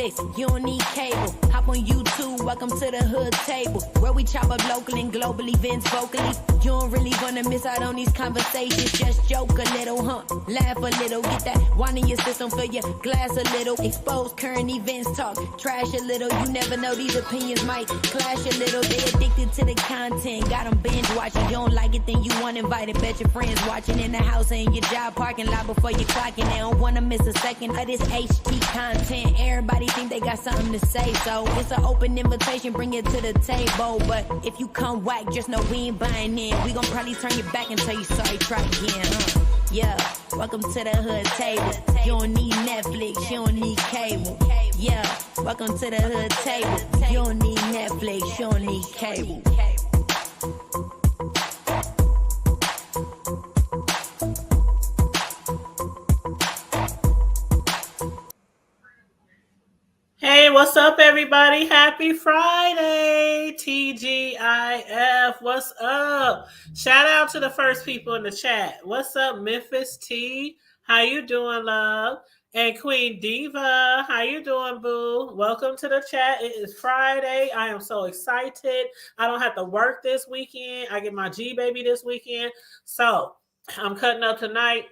Netflix, you don't need cable. Hop on YouTube, welcome to the hood table, where we chop up local and global events vocally. You don't really wanna miss out on these conversations. Just joke a little, laugh a little, get that wine in your system, fill your glass a little. Expose current events, talk trash a little. You never know, these opinions might clash a little. They addicted to the content, got them binge watching. You don't like it, then you want invited. Bet your friends watching in the house and in your job parking lot before you clocking. They don't wanna miss a second of this HD content. Everybody think they got something to say, so it's an open invitation, bring it to the table. But if you come whack, just know we ain't buying in. We gon' probably turn your back and tell you sorry, try again, Yeah, welcome to the hood table. You don't need Netflix, you don't need cable. Yeah, welcome to the hood table. You don't need Netflix, you don't need cable. Hey, what's up, everybody? Happy Friday, TGIF. What's up? Shout out to the first people in the chat. What's up, Memphis T? How you doing, love? And Queen Diva, how you doing, boo? Welcome to the chat. It is Friday. I am so excited. I don't have to work this weekend. I get my G baby this weekend. So I'm cutting up tonight.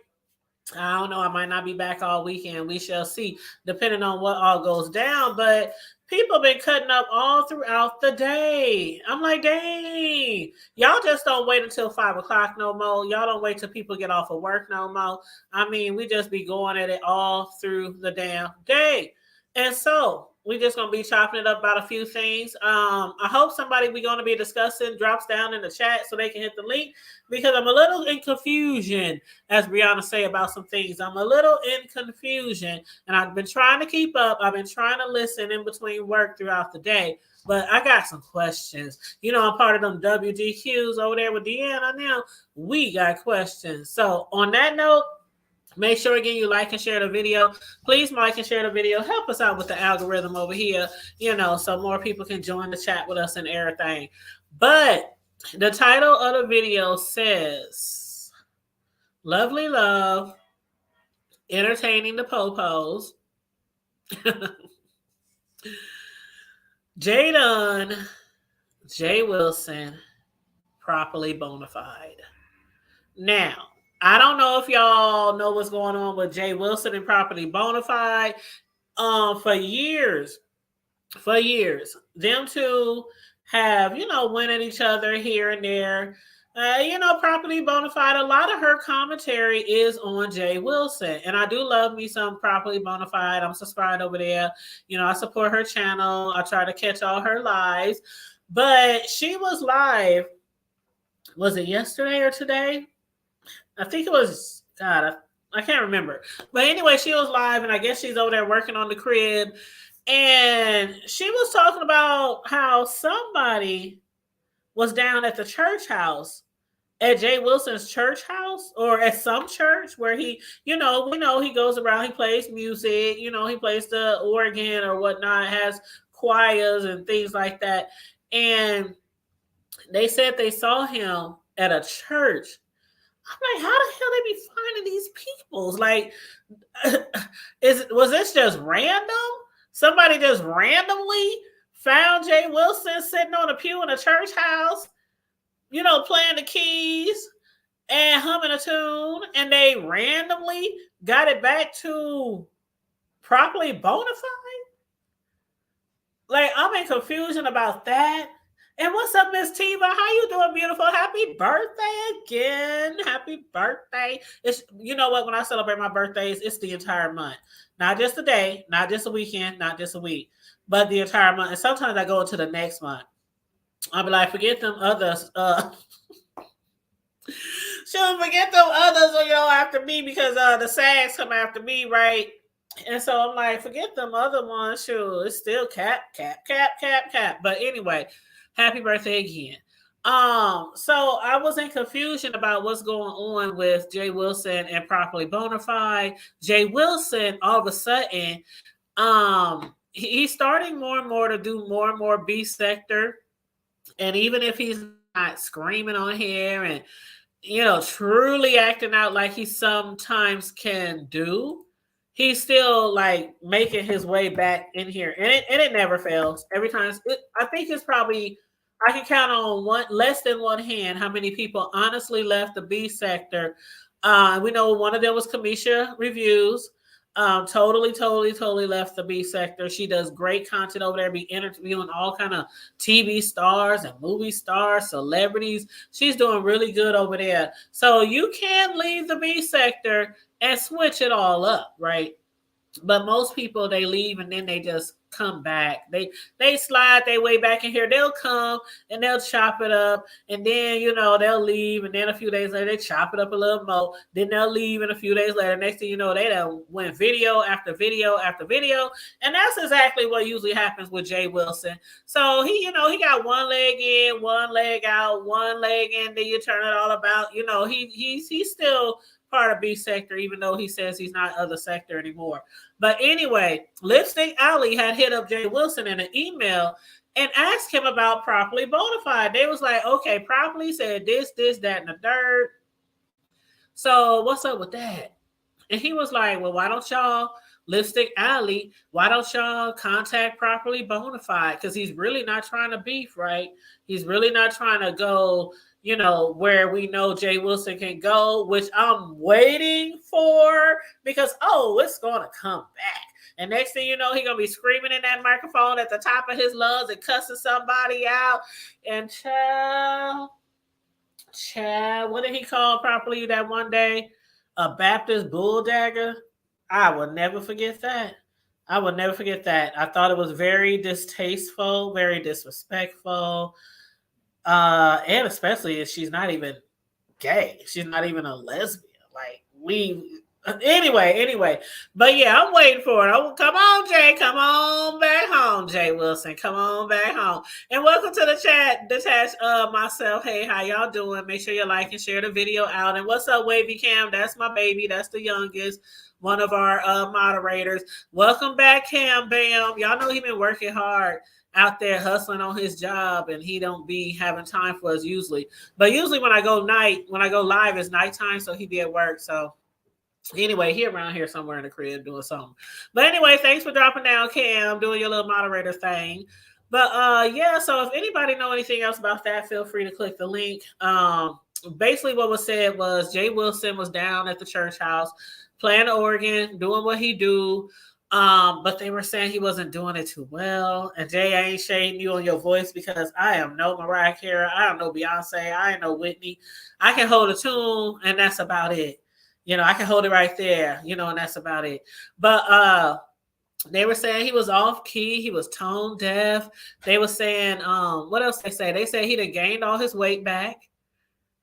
I don't know. I might not be back all weekend. We shall see, depending on what all goes down. But people been cutting up all throughout the day. I'm like, dang. Y'all just don't wait until 5 o'clock no more. Y'all don't wait till people get off of work no more. I mean, we just be going at it all through the damn day. And so we just going to be chopping it up about a few things. I hope somebody we're going to be discussing drops down in the chat so they can hit the link, because I'm a little in confusion, as Brianna say, about some things. I'm a little in confusion, and I've been trying to keep up. I've been trying to listen in between work throughout the day, but I got some questions. You know, I'm part of them WGQs over there with Deanna now. We got questions. So on that note, make sure, again, you like and share the video. Please like and share the video. Help us out with the algorithm over here, you know, so more people can join the chat with us and everything. But the title of the video says, Lovely Love, Entertaining the Popos. J Dunn, J Wilson, Properly Bonafide. Now, I don't know if y'all know what's going on with Jay Wilson and Properly Bonafide. For years, them two have, you know, went at each other here and there. You know, Properly Bonafide, a lot of her commentary is on Jay Wilson. And I do love me some Properly Bonafide. I'm subscribed over there. You know, I support her channel. I try to catch all her lives. But she was live, was it yesterday or today? I think it was, God, I can't remember. But anyway, she was live, and I guess she's over there working on the crib. And she was talking about how somebody was down at the church house, at Jay Wilson's church house, or at some church where he, you know, we know he goes around, he plays music, you know, he plays the organ or whatnot, has choirs and things like that. And they said they saw him at a church. I'm like, how the hell they be finding these people? Like, was this just random? Somebody just randomly found Jay Wilson sitting on a pew in a church house, you know, playing the keys and humming a tune, and they randomly got it back to Properly Bonafide? Like, I'm in confusion about that. And what's up, Miss Tiva? How you doing, beautiful? Happy birthday again. Happy birthday. It's, you know what, when I celebrate my birthdays, it's the entire month. Not just a day, not just a weekend, not just a week, but the entire month. And sometimes I go into the next month. I'll be like, forget them others. She'll forget them others, you know, after me, because the SAGs come after me, right? And so I'm like, forget them other ones. Sure, it's still cap. But anyway, happy birthday again. So I was in confusion about what's going on with Jay Wilson and Properly Bonafide. Jay Wilson, all of a sudden, he's starting more and more to do more and more B sector. And even if he's not screaming on here and, you know, truly acting out like he sometimes can do, he's still like making his way back in here, and it never fails. Every time, I think it's probably I can count on one less than one hand how many people honestly left the B sector. We know one of them was Kamisha Reviews. Totally left the B sector. She does great content over there, be interviewing all kind of TV stars and movie stars, celebrities. She's doing really good over there. So you can leave the B sector and switch it all up, right? But most people, they leave and then they just come back. They slide their way back in here. They'll come and they'll chop it up, and then they'll leave, and then a few days later they chop it up a little more. Then they'll leave, and a few days later, next thing you know, they done went video after video after video, and that's exactly what usually happens with Jay Wilson. So he got one leg in, one leg out, one leg in. Then you turn it all about. He's still part of B sector, even though he says he's not other sector anymore. But anyway, Lipstick Alley had hit up Jay Wilson in an email and asked him about Properly Bonafide. They was like, okay, Properly said this, that, and the third. So what's up with that? And he was like, well, why don't y'all, Lipstick Alley, why don't y'all contact Properly Bonafide? Because he's really not trying to beef, right? He's really not trying to go where we know Jay Wilson can go, which I'm waiting for because, it's going to come back. And next thing you know, he's going to be screaming in that microphone at the top of his lungs and cussing somebody out. And child, what did he call Properly that one day? A Baptist bulldagger? I will never forget that. I thought it was very distasteful, very disrespectful. And especially if she's not even gay, she's not even a lesbian. Anyway. But yeah, I'm waiting for it. Oh, come on, Jay, come on back home, Jay Wilson, come on back home. And welcome to the chat, Detached myself. Hey, how y'all doing? Make sure you like and share the video out. And what's up, Wavy Cam? That's my baby. That's the youngest, one of our moderators. Welcome back, Cam Bam. Y'all know he been working hard out there hustling on his job, and he don't be having time for us usually. But usually when I go live, it's nighttime, so he be at work. So anyway, he around here somewhere in the crib doing something. But anyway, thanks for dropping down, Cam, doing your little moderator thing. But yeah, so if anybody know anything else about that, feel free to click the link. Basically what was said was Jay Wilson was down at the church house playing the organ, doing what he do. But they were saying he wasn't doing it too well. And Jay, I ain't shading you on your voice because I am no Mariah Carey. I don't know Beyonce. I ain't no Whitney. I can hold a tune and that's about it. I can hold it right there, and that's about it. But they were saying he was off key. He was tone deaf. They were saying, what else they say? They said he done gained all his weight back.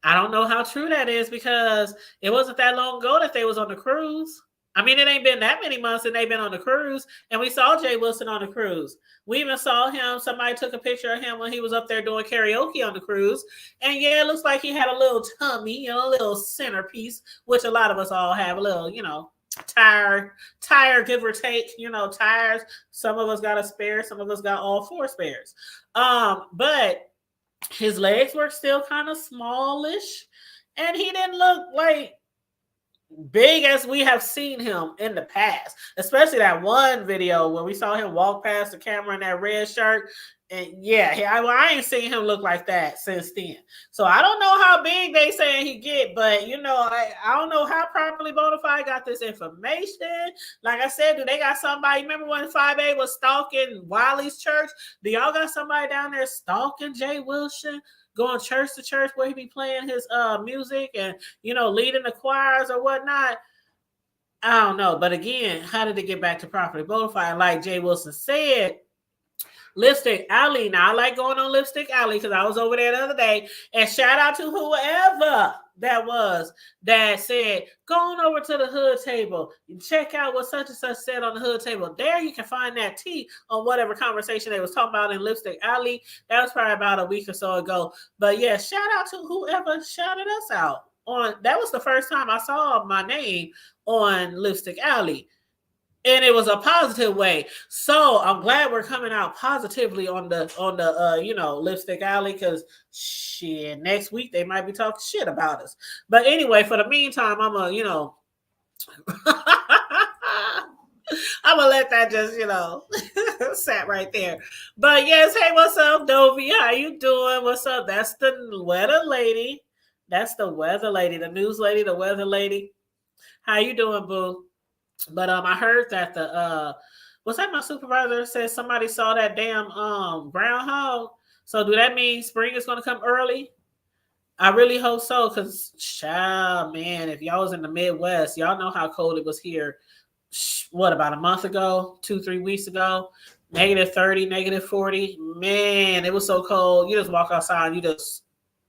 I don't know how true that is because it wasn't that long ago that they was on the cruise. I mean, it ain't been that many months and they've been on the cruise, and we saw Jay Wilson on the cruise. We even saw him. Somebody took a picture of him when he was up there doing karaoke on the cruise. And yeah, it looks like he had a little tummy, a little centerpiece, which a lot of us all have, a little, tire, give or take, tires. Some of us got a spare. Some of us got all four spares. But his legs were still kind of smallish, and he didn't look like big as we have seen him in the past, especially that one video where we saw him walk past the camera in that red shirt. And yeah, I ain't seen him look like that since then. So I don't know how big they saying he get, but I don't know how Properly Bonafide got this information. Like I said, do they got somebody? Remember when 5A was stalking Wiley's church? Do y'all got somebody down there stalking Jay Wilson? Going church to church where he be playing his music and, leading the choirs or whatnot. I don't know. But again, how did it get back to Properly Bonafide? Like Jay Wilson said, Lipstick Alley. Now, I like going on Lipstick Alley because I was over there the other day. And shout out to whoever that was that said, go on over to the hood table and check out what such and such said on the hood table. There you can find that tea on whatever conversation they was talking about in Lipstick Alley. That was probably about a week or so ago. But yeah, shout out to whoever shouted us out. That was the first time I saw my name on Lipstick Alley. And it was a positive way. So I'm glad we're coming out positively on the Lipstick Alley, because shit, next week they might be talking shit about us. But anyway, for the meantime, I'm I'm gonna let that just, sat right there. But yes, hey, what's up, Dovey? How you doing? What's up? That's the weather lady. That's the weather lady, the news lady, the weather lady. How you doing, boo? But I heard that was that my supervisor said somebody saw that damn groundhog. So do that mean spring is gonna come early? I really hope so, because child, man, if y'all was in the Midwest, y'all know how cold it was here. What, about a month ago, 2-3 weeks ago? -30, -40. Man, it was so cold. You just walk outside and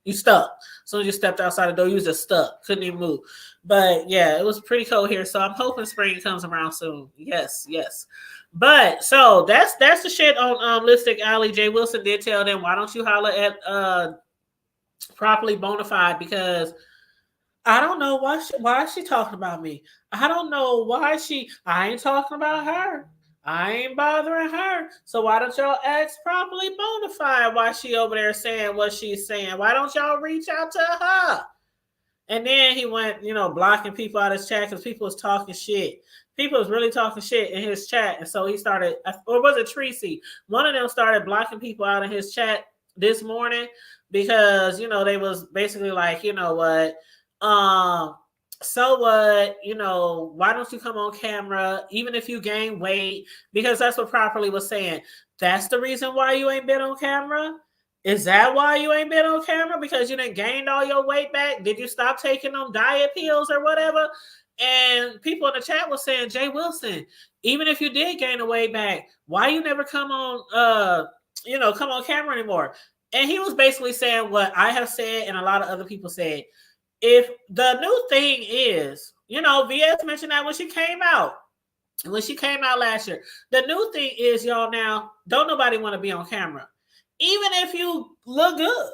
you stuck. As soon as you stepped outside the door, you was just stuck. Couldn't even move. But yeah, it was pretty cold here. So I'm hoping spring comes around soon. Yes, yes. But so that's the shit on Lipstick Alley. Jay Wilson did tell them, why don't you holler at Properly Bonafide, because I don't know why is she talking about me. I don't know why I ain't talking about her. I ain't bothering her. So why don't y'all ask Properly Bonafide why she over there saying what she's saying? Why don't y'all reach out to her? And then he went, blocking people out of his chat because people was talking shit. People was really talking shit in his chat. And so he started, or was it Tracy? One of them started blocking people out of his chat this morning because, they was basically like, you know what, so what, why don't you come on camera, even if you gain weight? Because that's what Properly was saying. That's the reason why you ain't been on camera? Is that why you ain't been on camera? Because you didn't gained all your weight back? Did you stop taking them diet pills or whatever? And people in the chat was saying, Jay Wilson, even if you did gain the weight back, why you never come on, come on camera anymore? And he was basically saying what I have said and a lot of other people said. If the new thing is, VS mentioned that when she came out last year, the new thing is, y'all, now, don't nobody want to be on camera. Even if you look good,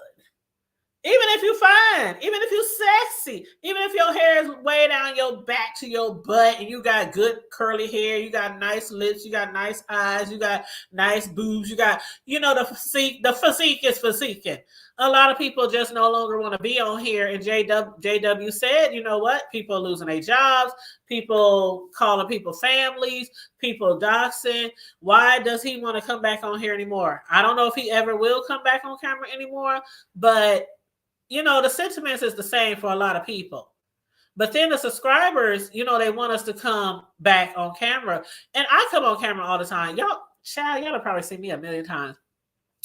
even if you fine, even if you sexy, even if your hair is way down your back to your butt and you got good curly hair, you got nice lips, you got nice eyes, you got nice boobs, you got, the physique is physiquing. A lot of people just no longer want to be on here. And JW said, you know what? People are losing their jobs. People calling people families. People doxing. Why does he want to come back on here anymore? I don't know if he ever will come back on camera anymore. But, the sentiments is the same for a lot of people. But then the subscribers, they want us to come back on camera. And I come on camera all the time. Y'all have probably seen me a million times.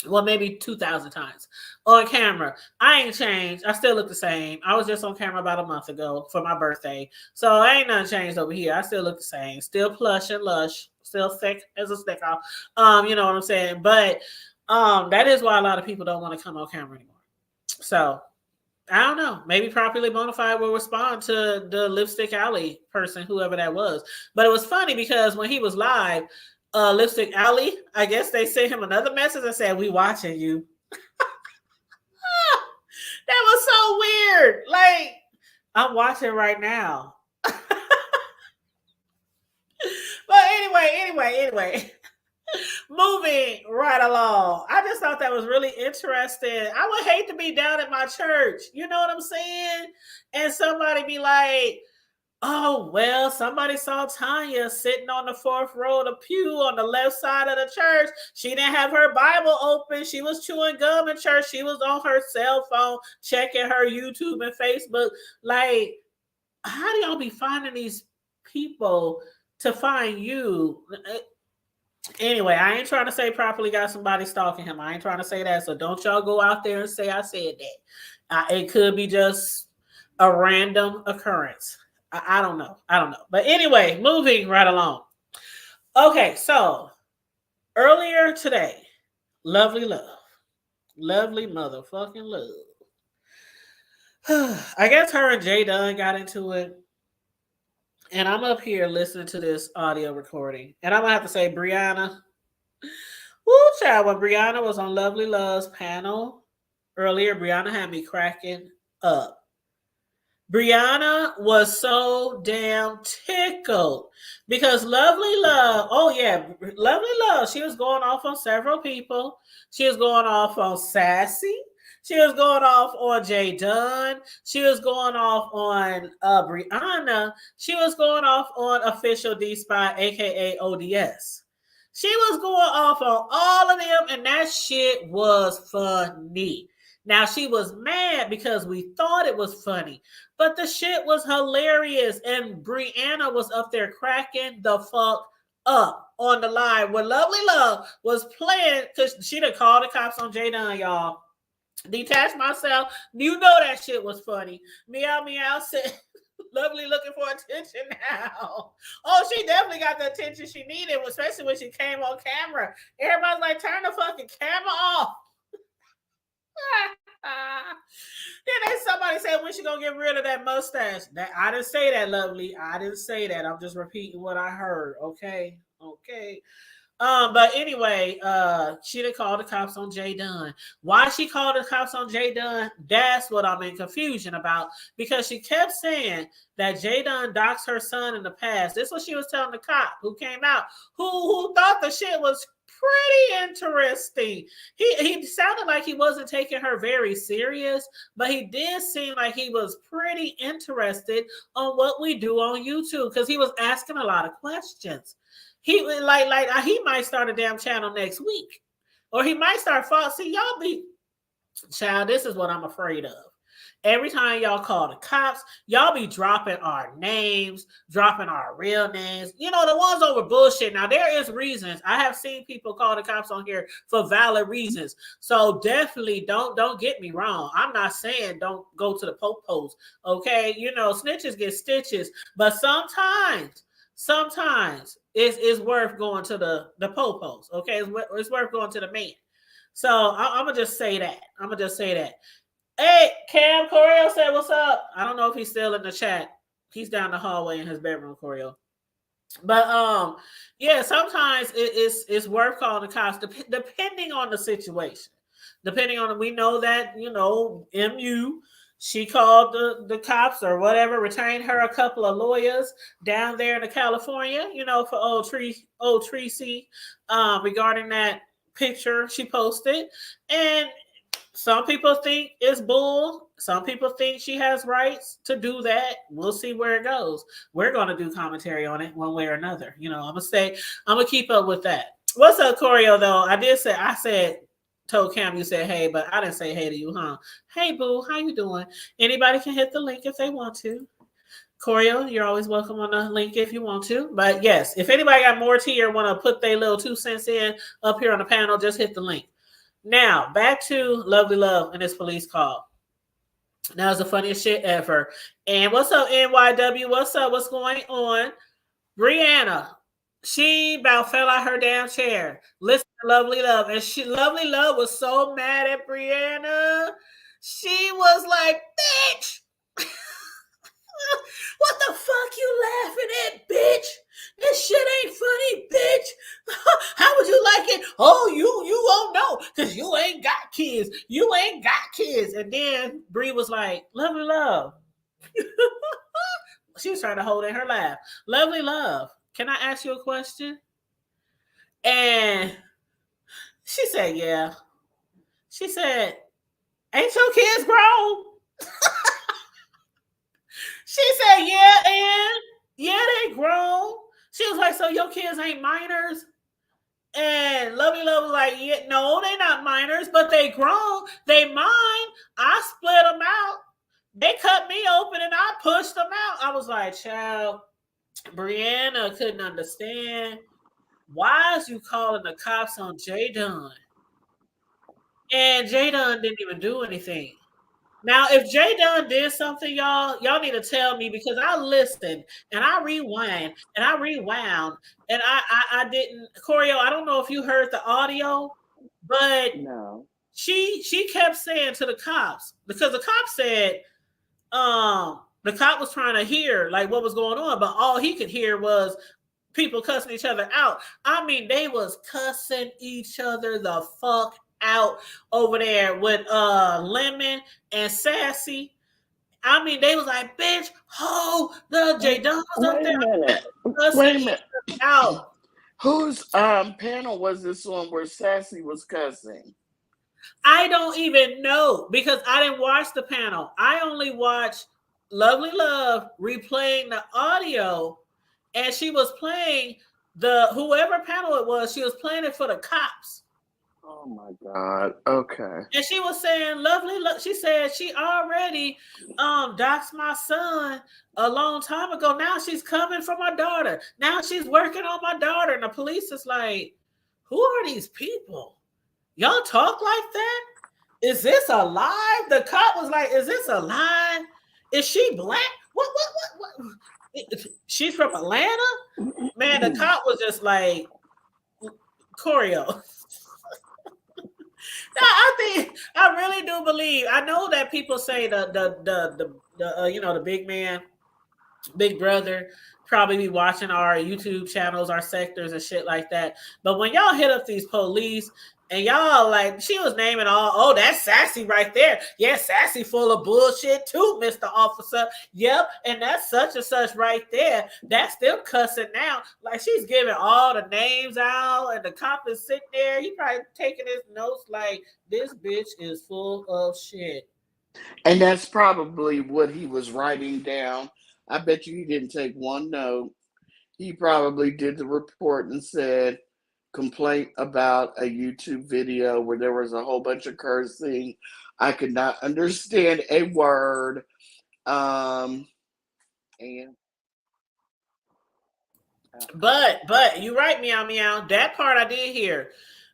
Well, maybe 2,000 times on camera. I ain't changed. I still look the same. I was just on camera about a month ago for my birthday. So I ain't nothing changed over here. I still look the same. Still plush and lush. Still thick as a stick off. You know what I'm saying? But that is why a lot of people don't want to come on camera anymore. So I don't know. Maybe Properly Bonafide will respond to the Lipstick Alley person, whoever that was. But it was funny because when he was live, Lipstick Alley, I guess they sent him another message and said, "We watching you." That was so weird. Like, I'm watching right now. But anyway. Moving right along. I just thought that was really interesting. I would hate to be down at my church. You know what I'm saying? And somebody be like, oh, well, somebody saw Tanya sitting on the fourth row of the pew on the left side of the church. She didn't have her Bible open. She was chewing gum in church. She was on her cell phone checking her YouTube and Facebook. Like, how do y'all be finding these people to find you? Anyway, I ain't trying to say Properly got somebody stalking him. I ain't trying to say that. So don't y'all go out there and say I said that. It could be just a random occurrence. I don't know. But anyway, moving right along. Okay, so earlier today, lovely motherfucking love. I guess her and Jay Dunn got into it. And I'm up here listening to this audio recording. And I'm going to have to say, Brianna. Woo, child. When Brianna was on Lovely Love's panel earlier, Brianna had me cracking up. Brianna was so damn tickled because Lovely Love, Lovely Love, she was going off on several people. She was going off on Sassy. She was going off on Jay Dunn. She was going off on Brianna. She was going off on Official D Spy, aka ODS. She was going off on all of them, and that shit was funny. Now she was mad because we thought it was funny, but the shit was hilarious, and Brianna was up there cracking the fuck up on the live where Lovely Love was playing because she done called the cops on Jay Dunn, y'all. Detached myself. You know that shit was funny. Meow meow said, Lovely looking for attention now. Oh, she definitely got the attention she needed, especially when she came on camera. Everybody's like, turn the fucking camera off. Then somebody said, when she gonna get rid of that mustache? That I didn't say that, Lovely. I didn't say that. I'm just repeating what I heard. Okay. But anyway, she done called the cops on Jay Dunn. Why she called the cops on Jay Dunn? That's what I'm in confusion about, because she kept saying that Jay Dunn doxed her son in the past. This is what she was telling the cop who came out, who thought the shit was pretty interesting. He sounded like he wasn't taking her very serious, but he did seem like he was pretty interested on what we do on YouTube, because he was asking a lot of questions. He he might start a damn channel next week, or he might start see y'all be child. This is what I'm afraid of. Every time y'all call the cops, y'all be dropping our names, dropping our real names. You know, the ones over bullshit. Now there is reasons. I have seen people call the cops on here for valid reasons. So definitely don't get me wrong. I'm not saying don't go to the po-pos. Okay, you know, snitches get stitches, but sometimes it's worth going to the po-pos. Okay, it's worth going to the man. So I'm gonna just say that. Hey, Cam Corio said, "What's up?" I don't know if he's still in the chat. He's down the hallway in his bedroom, Corio. But yeah, sometimes it's worth calling the cops, depending on the situation. We know that MU. She called the cops or whatever, retained her a couple of lawyers down there in California, for old Tracy, regarding that picture she posted. And some people think it's bull. Some people think she has rights to do that. We'll see where it goes. We're going to do commentary on it one way or another. I'm going to keep up with that. What's up, Corio, though? Told Cam you said hey, but I didn't say hey to you, huh? Hey, boo, how you doing? Anybody can hit the link if they want to. Corio, you're always welcome on the link if you want to. But yes, if anybody got more tea or want to put their little 2 cents in up here on the panel, just hit the link. Now, back to Lovely Love and this police call. That was the funniest shit ever. And what's up, NYW? What's up? What's going on? Brianna, she about fell out her damn chair. Listen to Lovely Love. And Lovely Love was so mad at Brianna. She was like, bitch! What the fuck you laughing at, bitch? This shit ain't funny, bitch. How would you like it? Oh, you won't know because you ain't got kids. You ain't got kids. And then Bree was like, Lovely Love. She was trying to hold in her laugh. Lovely Love, can I ask you a question? And she said, yeah. She said, ain't your kids grown? She said, yeah, and yeah, they grown. She was like, so your kids ain't minors? And Lovely Love was like, yeah, no, they not minors, but they grown. They mine. I split them out. They cut me open and I pushed them out. I was like, child, Brianna couldn't understand. Why is you calling the cops on Jay Dunn? And Jay Dunn didn't even do anything. Now, if Jay Dunn did something, y'all need to tell me, because I listened and I rewound and I didn't. Corio, I don't know if you heard the audio, but no. She kept saying to the cops, because the cop said, the cop was trying to hear like what was going on, but all he could hear was people cussing each other out. I mean, they was cussing each other the fuck out over there with Lemon and Sassy. I mean, they was like, bitch, ho, the Jay Dunn was up there. Wait a minute. Out. Whose panel was this one where Sassy was cussing? I don't even know because I didn't watch the panel. I only watched Lovely Love replaying the audio, and she was playing the whoever panel it was. She was playing it for the cops. Oh my God. Okay. And she was saying, "Lovely Love." She said she already doxed my son a long time ago. Now she's coming for my daughter. Now she's working on my daughter. And the police is like, "Who are these people? Y'all talk like that? Is this a lie?" The cop was like, "Is this a lie? Is she black? What? She's from Atlanta?" Man, the cop was just like, choreo. No, I really do believe. I know that people say the big man, big brother, probably be watching our YouTube channels, our sectors and shit like that. But when y'all hit up these police and y'all like, she was naming all, oh, that's Sassy right there. Yeah, Sassy full of bullshit too, Mr. Officer. Yep, and that's such and such right there. That's still cussing now. Like she's giving all the names out, and the cop is sitting there. He probably taking his notes like this bitch is full of shit. And that's probably what he was writing down. I bet you he didn't take one note. He probably did the report and said, complaint about a YouTube video where there was a whole bunch of cursing. I could not understand a word. And But you're right, meow meow. That part I did hear.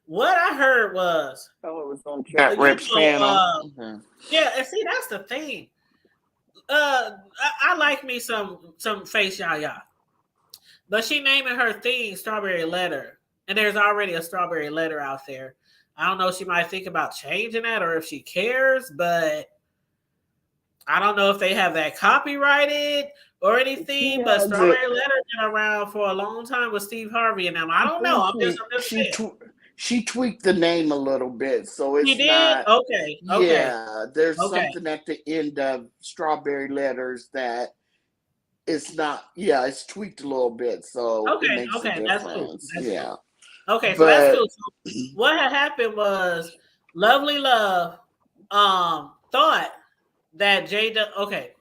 What I heard was, oh, it was on Chat you Rep's panel. yeah, and see that's the thing. I like me some face yaya, but she naming her thing Strawberry Letter, and there's already a Strawberry Letter out there. I don't know if she might think about changing that or if she cares, but I don't know if they have that copyrighted or anything. Yeah, but Strawberry Letter been around for a long time with Steve Harvey and them. I don't know. I'm just saying. She tweaked the name a little bit, so it's She did? not. Okay. Yeah, there's Okay. something at the end of Strawberry Letters that it's not. Yeah, it's tweaked a little bit, so it Okay. makes a Okay. That's cool. difference. Yeah, Okay, so that's but cool. So what had happened was Lovely Love thought that Jada. Okay,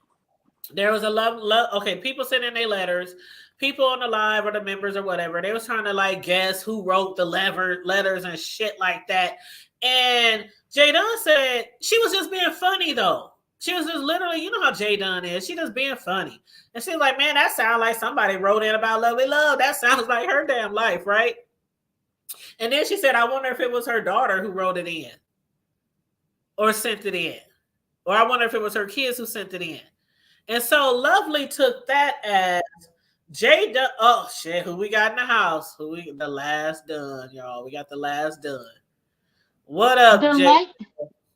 there was a love. Okay, people sent in their letters. People on the live or the members or whatever, they was trying to like guess who wrote the letters and shit like that. And Jay Dunn said she was just being funny though. She was just literally, you know how Jay Dunn is. She just being funny. And she's like, man, that sounds like somebody wrote in about Lovely Love. That sounds like her damn life, right? And then she said, I wonder if it was her daughter who wrote it in or sent it in. Or I wonder if it was her kids who sent it in. And so Lovely took that as Jay Dunn. Oh shit, who we got in the house? The last Dunn, y'all. We got the last Dunn. What up, Jay?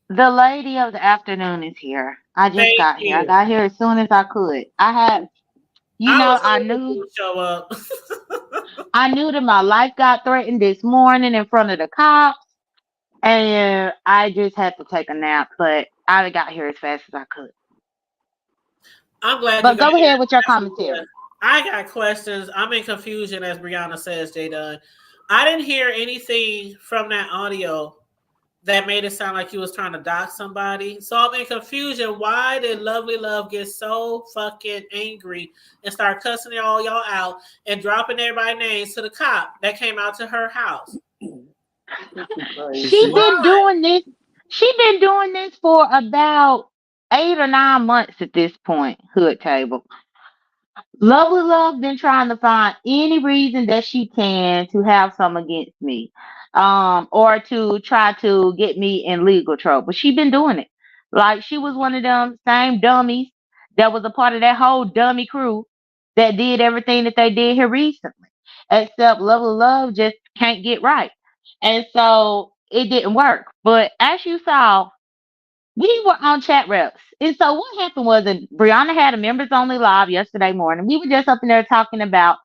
The lady of the afternoon is here. I just Thank got here. I you. got here as soon as I could. I was I hoping you knew would show up. I knew that my life got threatened this morning in front of the cops, and I just had to take a nap, but I got here as fast as I could. I'm glad you But got go ahead with your here. commentary. I got questions. I'm in confusion, as Brianna says, Jay Dunn. I didn't hear anything from that audio that made it sound like he was trying to dox somebody. So I'm in confusion. Why did Lovely Love get so fucking angry and start cussing all y'all out and dropping everybody's names to the cop that came out to her house? She been doing this. She been doing this for about 8 or 9 months at this point. Hood table. Lovely Love been trying to find any reason that she can to have some against me, or to try to get me in legal trouble. She been doing it. Like she was one of them same dummies that was a part of that whole dummy crew that did everything that they did here recently. Except Lovely Love just can't get right, and so it didn't work. But as you saw, we were on chat reps. And so what happened was that Brianna had a members only live yesterday morning. We were just up in there talking about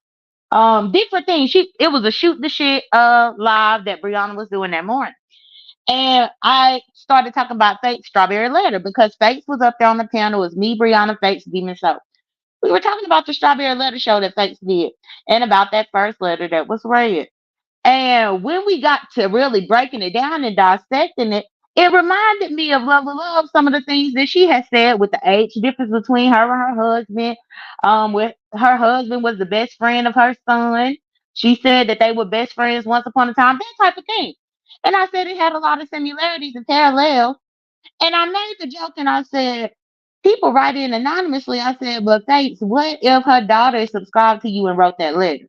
different things. It was a shoot the shit live that Brianna was doing that morning. And I started talking about Fate's Strawberry Letter because Fates was up there on the panel. It was me, Brianna, Fates, Demon Soap. We were talking about the Strawberry Letter show that Fates did and about that first letter that was read. And when we got to really breaking it down and dissecting it, It reminded me of Love Love, some of the things that she had said with the age difference between her and her husband. With her husband was the best friend of her son. She said that they were best friends once upon a time, that type of thing. And I said it had a lot of similarities and parallels. And I made the joke and I said, people write in anonymously. I said, but thanks, what if her daughter subscribed to you and wrote that letter?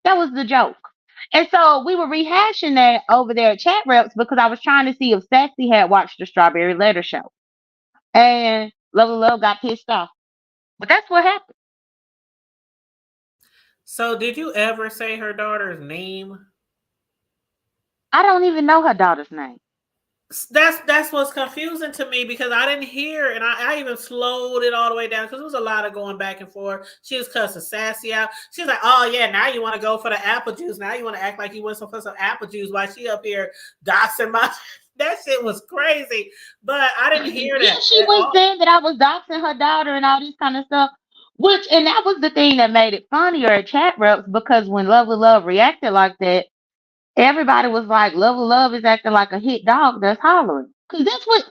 That was the joke. And so we were rehashing that over there at Chat Reps because I was trying to see if Sassy had watched the Strawberry Letter Show. And Love got pissed off. But that's what happened. So did you ever say her daughter's name? I don't even know her daughter's name. That's what's confusing to me because I didn't hear, and I even slowed it all the way down because there was a lot of going back and forth. She was cussing Sassy out. She was like, "Oh yeah, now you want to go for the apple juice. Now you want to act like you went for some apple juice while she up here doxing my." That shit was crazy, but I didn't hear Yeah, that she at was all. saying that I was doxing her daughter and all this kind of stuff. And that was the thing that made it funnier at Chat Reps because when Love reacted like that, everybody was like, Love is acting like a hit dog that's hollering. Because that's what,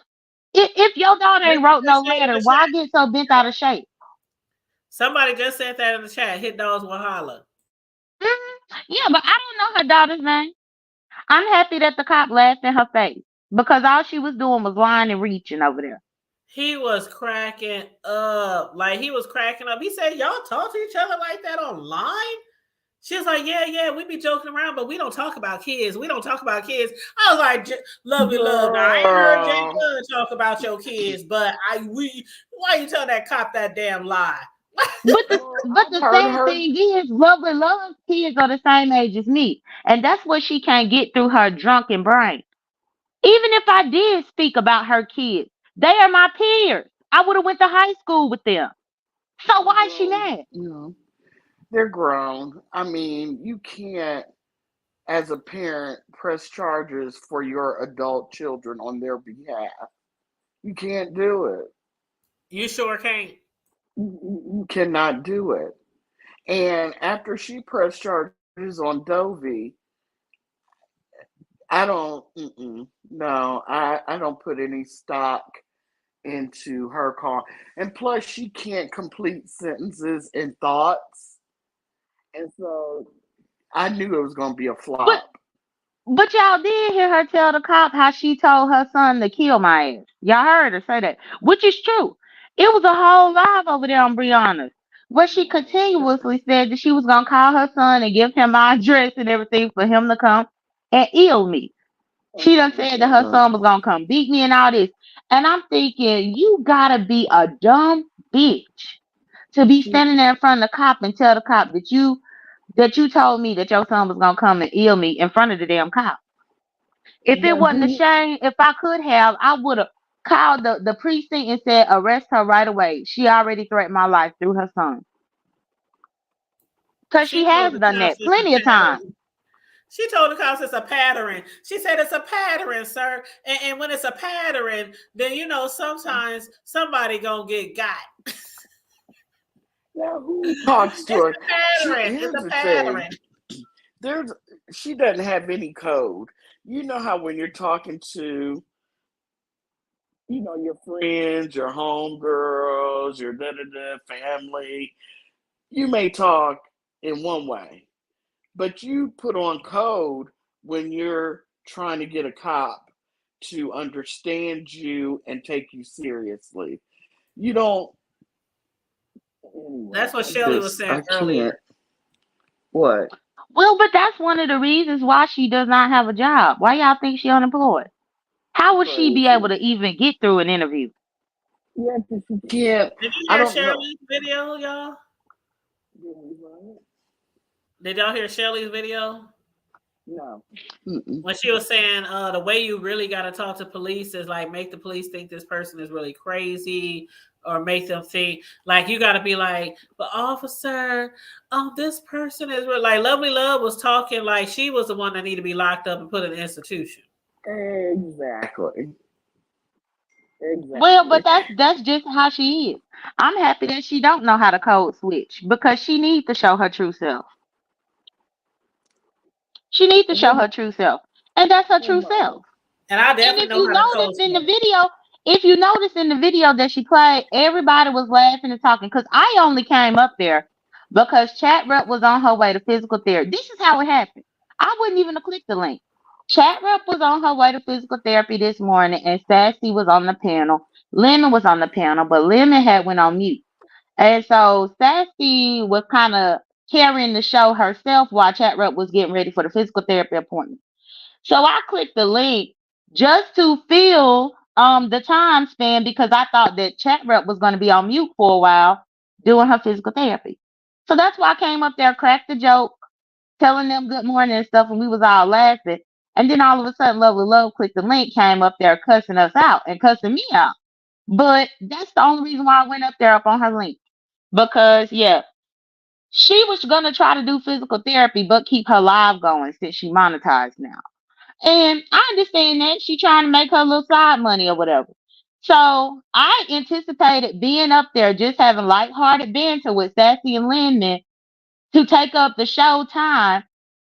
if your daughter ain't Somebody wrote just no said in letter, the why chat. get so bent out of shape? Somebody just said that in the chat. Hit dogs will holler. Yeah, but I don't know her daughter's name. I'm happy that the cop laughed in her face because all she was doing was lying and reaching over there. He was cracking up. Like he was cracking up. He said, "Y'all talk to each other like that online?" She was like, yeah, we be joking around, but we don't talk about kids. We don't talk about kids. I was like, lovely love. Now I ain't heard Jay Girl, Dunn talk about your kids, but why you tell that cop that damn lie? But the girl, but I've the heard sad her. thing is, Love's kids are the same age as me, and that's what she can't get through her drunken brain. Even if I did speak about her kids, they are my peers. I would have went to high school with them. So why is she Well, mad? they're grown. I mean, you can't, as a parent, press charges for your adult children on their behalf. You can't do it. You sure can't. You cannot do it. And after she pressed charges on Dovey, I don't. No, I don't put any stock into her call. And plus, she can't complete sentences and thoughts, and so I knew it was going to be a But flop. but y'all did hear her tell the cop how she told her son to kill my ass. Y'all heard her say that, which is true. It was a whole live over there on Brianna's, where she continuously said that she was gonna call her son and give him my address and everything for him to come and ill me. She Oh done my said that her god. son was gonna come beat me and all this. And I'm thinking, you gotta be a dumb bitch to be She standing there in front of the cop and tell the cop that you told me that your son was gonna come and ill me in front of the damn cop. If it now do wasn't a you shame, if I could have, I would have called the precinct and said, arrest her right away. She already threatened my life through her son. Because She she told has the done cops that it's a plenty of times. pattern. She told the cops it's a pattern. She said it's a pattern, sir. And when it's a pattern, then sometimes somebody gonna get got. now who talks to It's her? a pattern. It's Here's a the thing. pattern. There's she doesn't have any code. You know how when you're talking to your friends, your homegirls, your da da da family, you may talk in one way, but you put on code when you're trying to get a cop to understand you and take you seriously. You don't. Anyway, That's what Shelly was saying I earlier. can't. What? Well, but that's one of the reasons why she does not have a job. Why y'all think she unemployed? How would she be able Crazy. to even get through an interview? Yeah, 'cause you can't. Did you I hear don't know. Shirley's video, y'all? Did y'all hear Shelly's video? No. Mm-mm. When she was saying the way you really got to talk to police is like make the police think this person is really crazy or make them think like you got to be like, but officer, this person is like Lovely Love was talking like she was the one that needed to be locked up and put in an institution. Exactly. Well, but Exactly. that's just how she is. I'm happy that she don't know how to code switch because she needs to show her true self. She needs to What show her true self. And that's her what true about self. And I And definitely know how to coach her. if you notice in the video that she played, everybody was laughing and talking. Because I only came up there because Chat Rep was on her way to physical therapy. This is how it happened. I wouldn't even have clicked the link. Chat Rep was on her way to physical therapy this morning, and Sassy was on the panel. Lemon was on the panel, but Lemon had went on mute. And so Sassy was kind of carrying the show herself while Chat Rep was getting ready for the physical therapy appointment. So I clicked the link just to fill the time span because I thought that Chat Rep was going to be on mute for a while doing her physical therapy. So that's why I came up there, cracked the joke, telling them good morning and stuff, and we was all laughing. And then all of a sudden, Lovely Love clicked the link, came up there cussing us out and cussing me out. But that's the only reason why I went up there up on her link. Because yeah, she was gonna try to do physical therapy but keep her live going since she monetized now. And I understand that she trying to make her little side money or whatever. So I anticipated being up there just having lighthearted banter with Sassy and Linman to take up the show time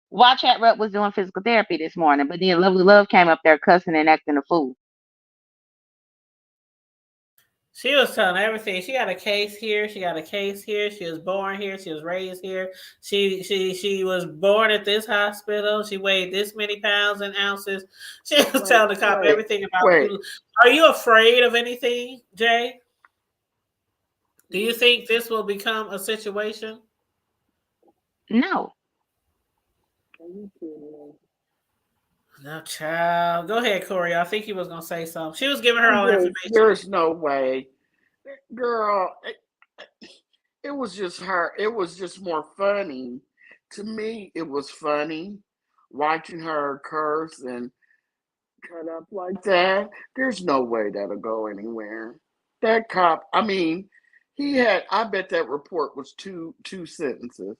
while Chat Rep was doing physical therapy this morning. But then Lovely Love came up there cussing and acting a fool. She was telling everything. She got a case here. She got a case here. She was born here. She was raised here. She was born at this hospital. She weighed this many pounds and ounces. She was Wait, telling the cop wait, everything about wait. you. Are you afraid of anything, Jay? Do you think this will become a situation? No. No, child. Go ahead, Corey. I think he was gonna say something. She was giving her all the information. There's no way, girl. It was just her. It was just more funny. To me, it was funny watching her curse and cut up like that. There's no way that'll go anywhere. That cop, I mean, he had. I bet that report was two sentences.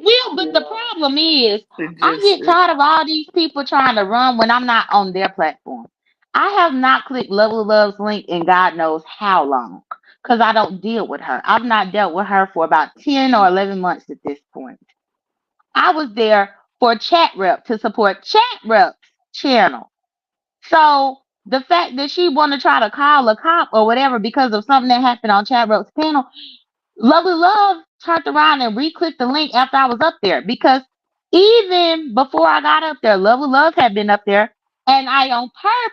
Well, but You the know, problem is, it I just. get tired of all these people trying to run when I'm not on their platform. I have not clicked Lovely Love's link in God knows how long because I don't deal with her. I've not dealt with her for about 10 or 11 months at this point. I was there for Chat Rep to support Chat Rep's channel. So the fact that she want to try to call a cop or whatever because of something that happened on Chat Rep's panel, Lovely Love turned around and re-clicked the link after I was up there because even before I got up there, Lovely Love had been up there, and I on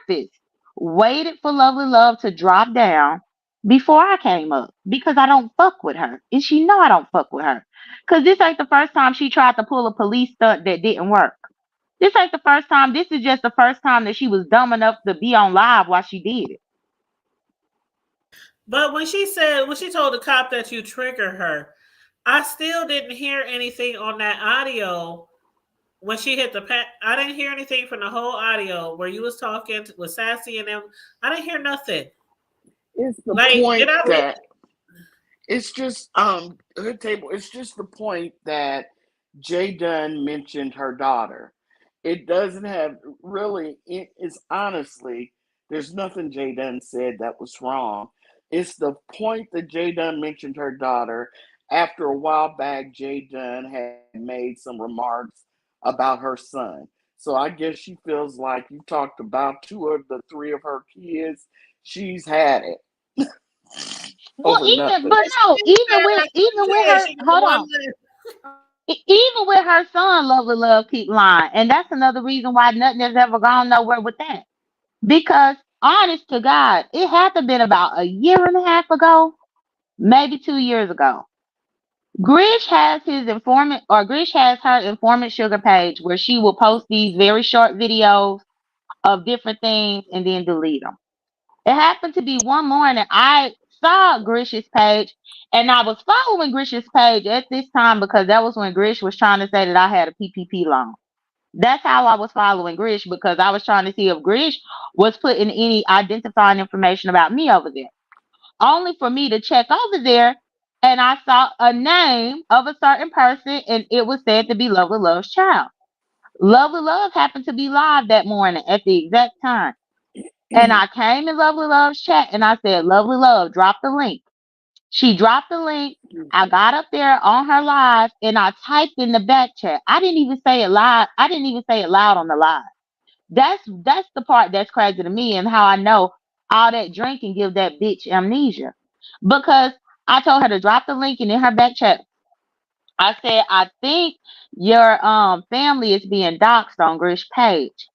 purpose waited for Lovely Love to drop down before I came up because I don't fuck with her, and she know I don't fuck with her because this ain't the first time she tried to pull a police stunt that didn't work. This ain't the first time. This is just the first time that she was dumb enough to be on live while she did it. But when she told the cop that you triggered her, I still didn't hear anything on that audio when she hit the pat. I didn't hear anything from the whole audio where you was talking with Sassy and them. I didn't hear nothing. It's the Like, did point I miss? that it's just hood table. It's just the point that Jay Dunn mentioned her daughter. It doesn't have really. It is honestly. There's nothing Jay Dunn said that was wrong. It's the point that Jay Dunn mentioned her daughter. After a while back, Jay Dunn had made some remarks about her son. So I guess she feels like you talked about two of the three of her kids. She's had it Well, over even nothing. but But she no, didn't say like even you with said. her, She got hold one on. Even with her son, Lovely Love keep lying, and that's another reason why nothing has ever gone nowhere with that. Because honest to God, it had to been about a year and a half ago, maybe 2 years ago. Grish has her informant sugar page where she will post these very short videos of different things and then delete them. It happened to be one morning I saw Grish's page and I was following Grish's page at this time because that was when Grish was trying to say that I had a PPP loan. That's how I was following Grish because I was trying to see if Grish was putting any identifying information about me over there. Only for me to check over there and I saw a name of a certain person and it was said to be Lovely Love's child. Lovely Love happened to be live that morning at the exact time. And I came in Lovely Love's chat and I said, Lovely Love, drop the link. She dropped the link. I got up there on her live and I typed in the back chat. I didn't even say it live. I didn't even say it loud on the live. That's the part that's crazy to me, and how I know all that drinking give that bitch amnesia. Because I told her to drop the link in her back chat. I said, I think your family is being doxxed on Grish page.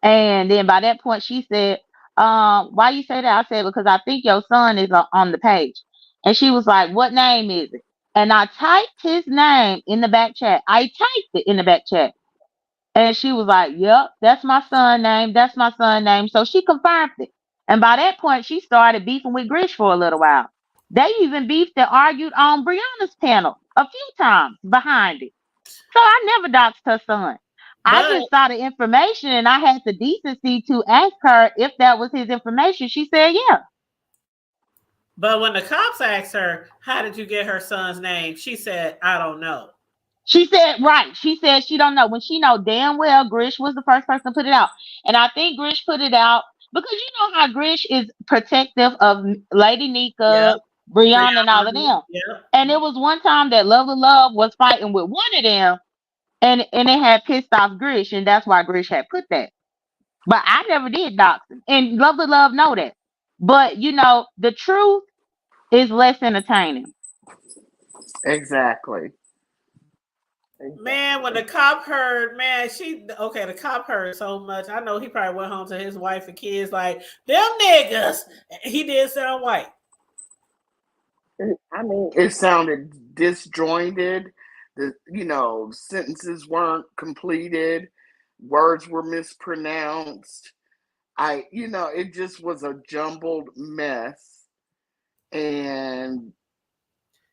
And then by that point she said, why you say that? I said, because I think your son is on the page. And she was like, what name is it? And I typed his name in the back chat. I typed it in the back chat. And she was like, yep, that's my son name. That's my son name. So she confirmed it. And by that point, she started beefing with Grish for a little while. They even beefed and argued on Brianna's panel a few times behind it. So I never doxed her son. I But just saw the information and I had the decency to ask her if that was his information. She said, yeah. but when the cops asked her, how did you get her son's name? She said, I don't know. She said, right. She said she don't know. When she know damn well Grish was the first person to put it out. And I think Grish put it out because you know how Grish is protective of Lady Yep. Nika, Brianna, and all of Brianna. them. Yep. And it was one time that Lovely Love was fighting with one of them, and it had pissed off Grish, and that's why Grish had put that. But I never did dox him. And Lovely Love know that. But you know, the truth is less entertaining. Exactly. Man, when the cop heard, man, the cop heard so much. I know he probably went home to his wife and kids like, them niggas. He did sound white. I mean, it sounded disjointed. The sentences weren't completed. Words were mispronounced. It just was a jumbled mess, and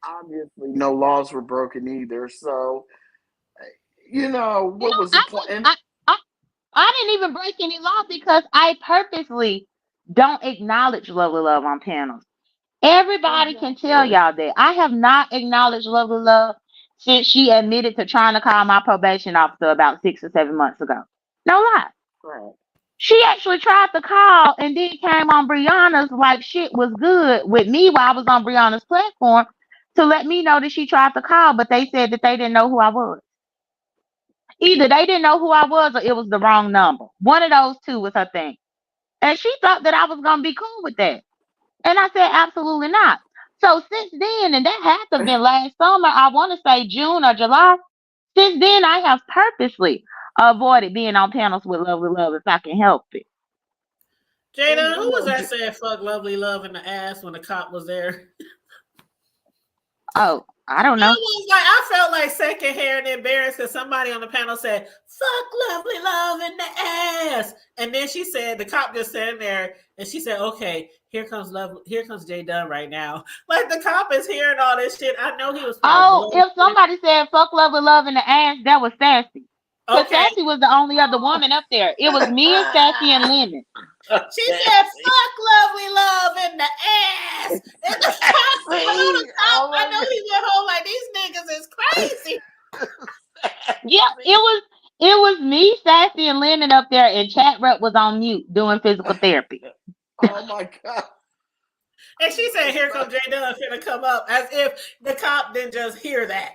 obviously no laws were broken either. So, You what know, was the point? I didn't even break any law because I purposely don't acknowledge Lovely Love on panels. Everybody can tell Exactly. y'all that. I have not acknowledged Lovely Love since she admitted to trying to call my probation officer about 6 or 7 months ago. No lie. Right. She actually tried to call and then came on Brianna's like shit was good with me while I was on Brianna's platform to let me know that she tried to call, but they said that they didn't know who I was. Either they didn't know who I was or it was the wrong number. One of those two was her thing. And she thought that I was going to be cool with that. And I said, absolutely not. So since then, and that had to have been last summer, I want to say June or July. Since then, I have purposely avoided being on panels with Lovely Love if I can help it. And Jada, who was that saying fuck Lovely Love in the ass when the cop was there? Oh, I don't I know. was like, I felt like secondhand embarrassed because somebody on the panel said, fuck Lovely Love in the ass. And then she said, the cop just sitting there and she said, okay, here comes Jay Dunn right now. Like the cop is hearing all this shit. I know he was probably Oh, if blood. somebody said fuck Lovely Love in the ass, that was Sassy. Because Okay. Sassy was the only other woman up there. It was me and Sassy and Lemon. She said, fuck Lovely Love in the ass. And the cop, Oh I my know he went home like, these niggas is crazy. Yeah, it was me, Sassy, and Lemon up there, and Chat Rep was on mute doing physical therapy. Oh my god. And she said, here comes Jay Dunn finna come up, as if the cop didn't just hear that.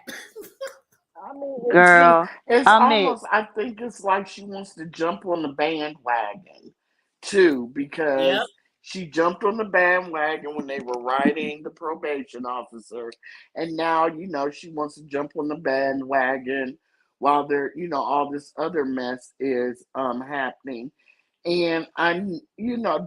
I mean, Girl, it's a mess. almost. I think it's like she wants to jump on the bandwagon, too, Yep. because she jumped on the bandwagon when they were writing the probation officer, and now she wants to jump on the bandwagon while all this other mess is happening. And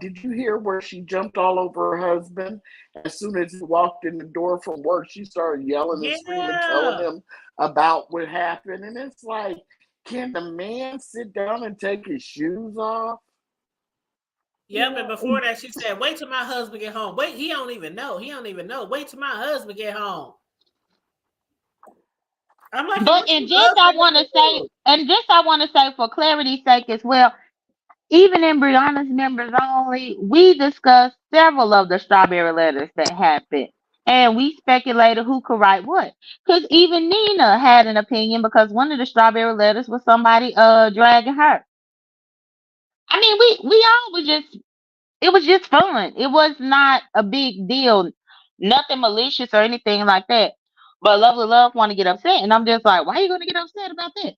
did you hear where she jumped all over her husband? As soon as he walked in the door from work, she started yelling and screaming, telling Yeah. him about what happened. And it's like, can the man sit down and take his shoes off? You Yep. And know, before that, she said, wait till my husband get home. Wait, he don't even know. He don't even know. Wait till my husband get home. I'm like, and But what your husband got to do? I want to say for clarity's sake as well, even in Brianna's members only, we discussed several of the strawberry letters that happened. And we speculated who could write what. Because even Nina had an opinion because one of the strawberry letters was somebody dragging her. I mean, we all was just it was just fun. It was not a big deal. Nothing malicious or anything like that. But Lovely Love want to get upset. And I'm just like, why are you gonna get upset about that?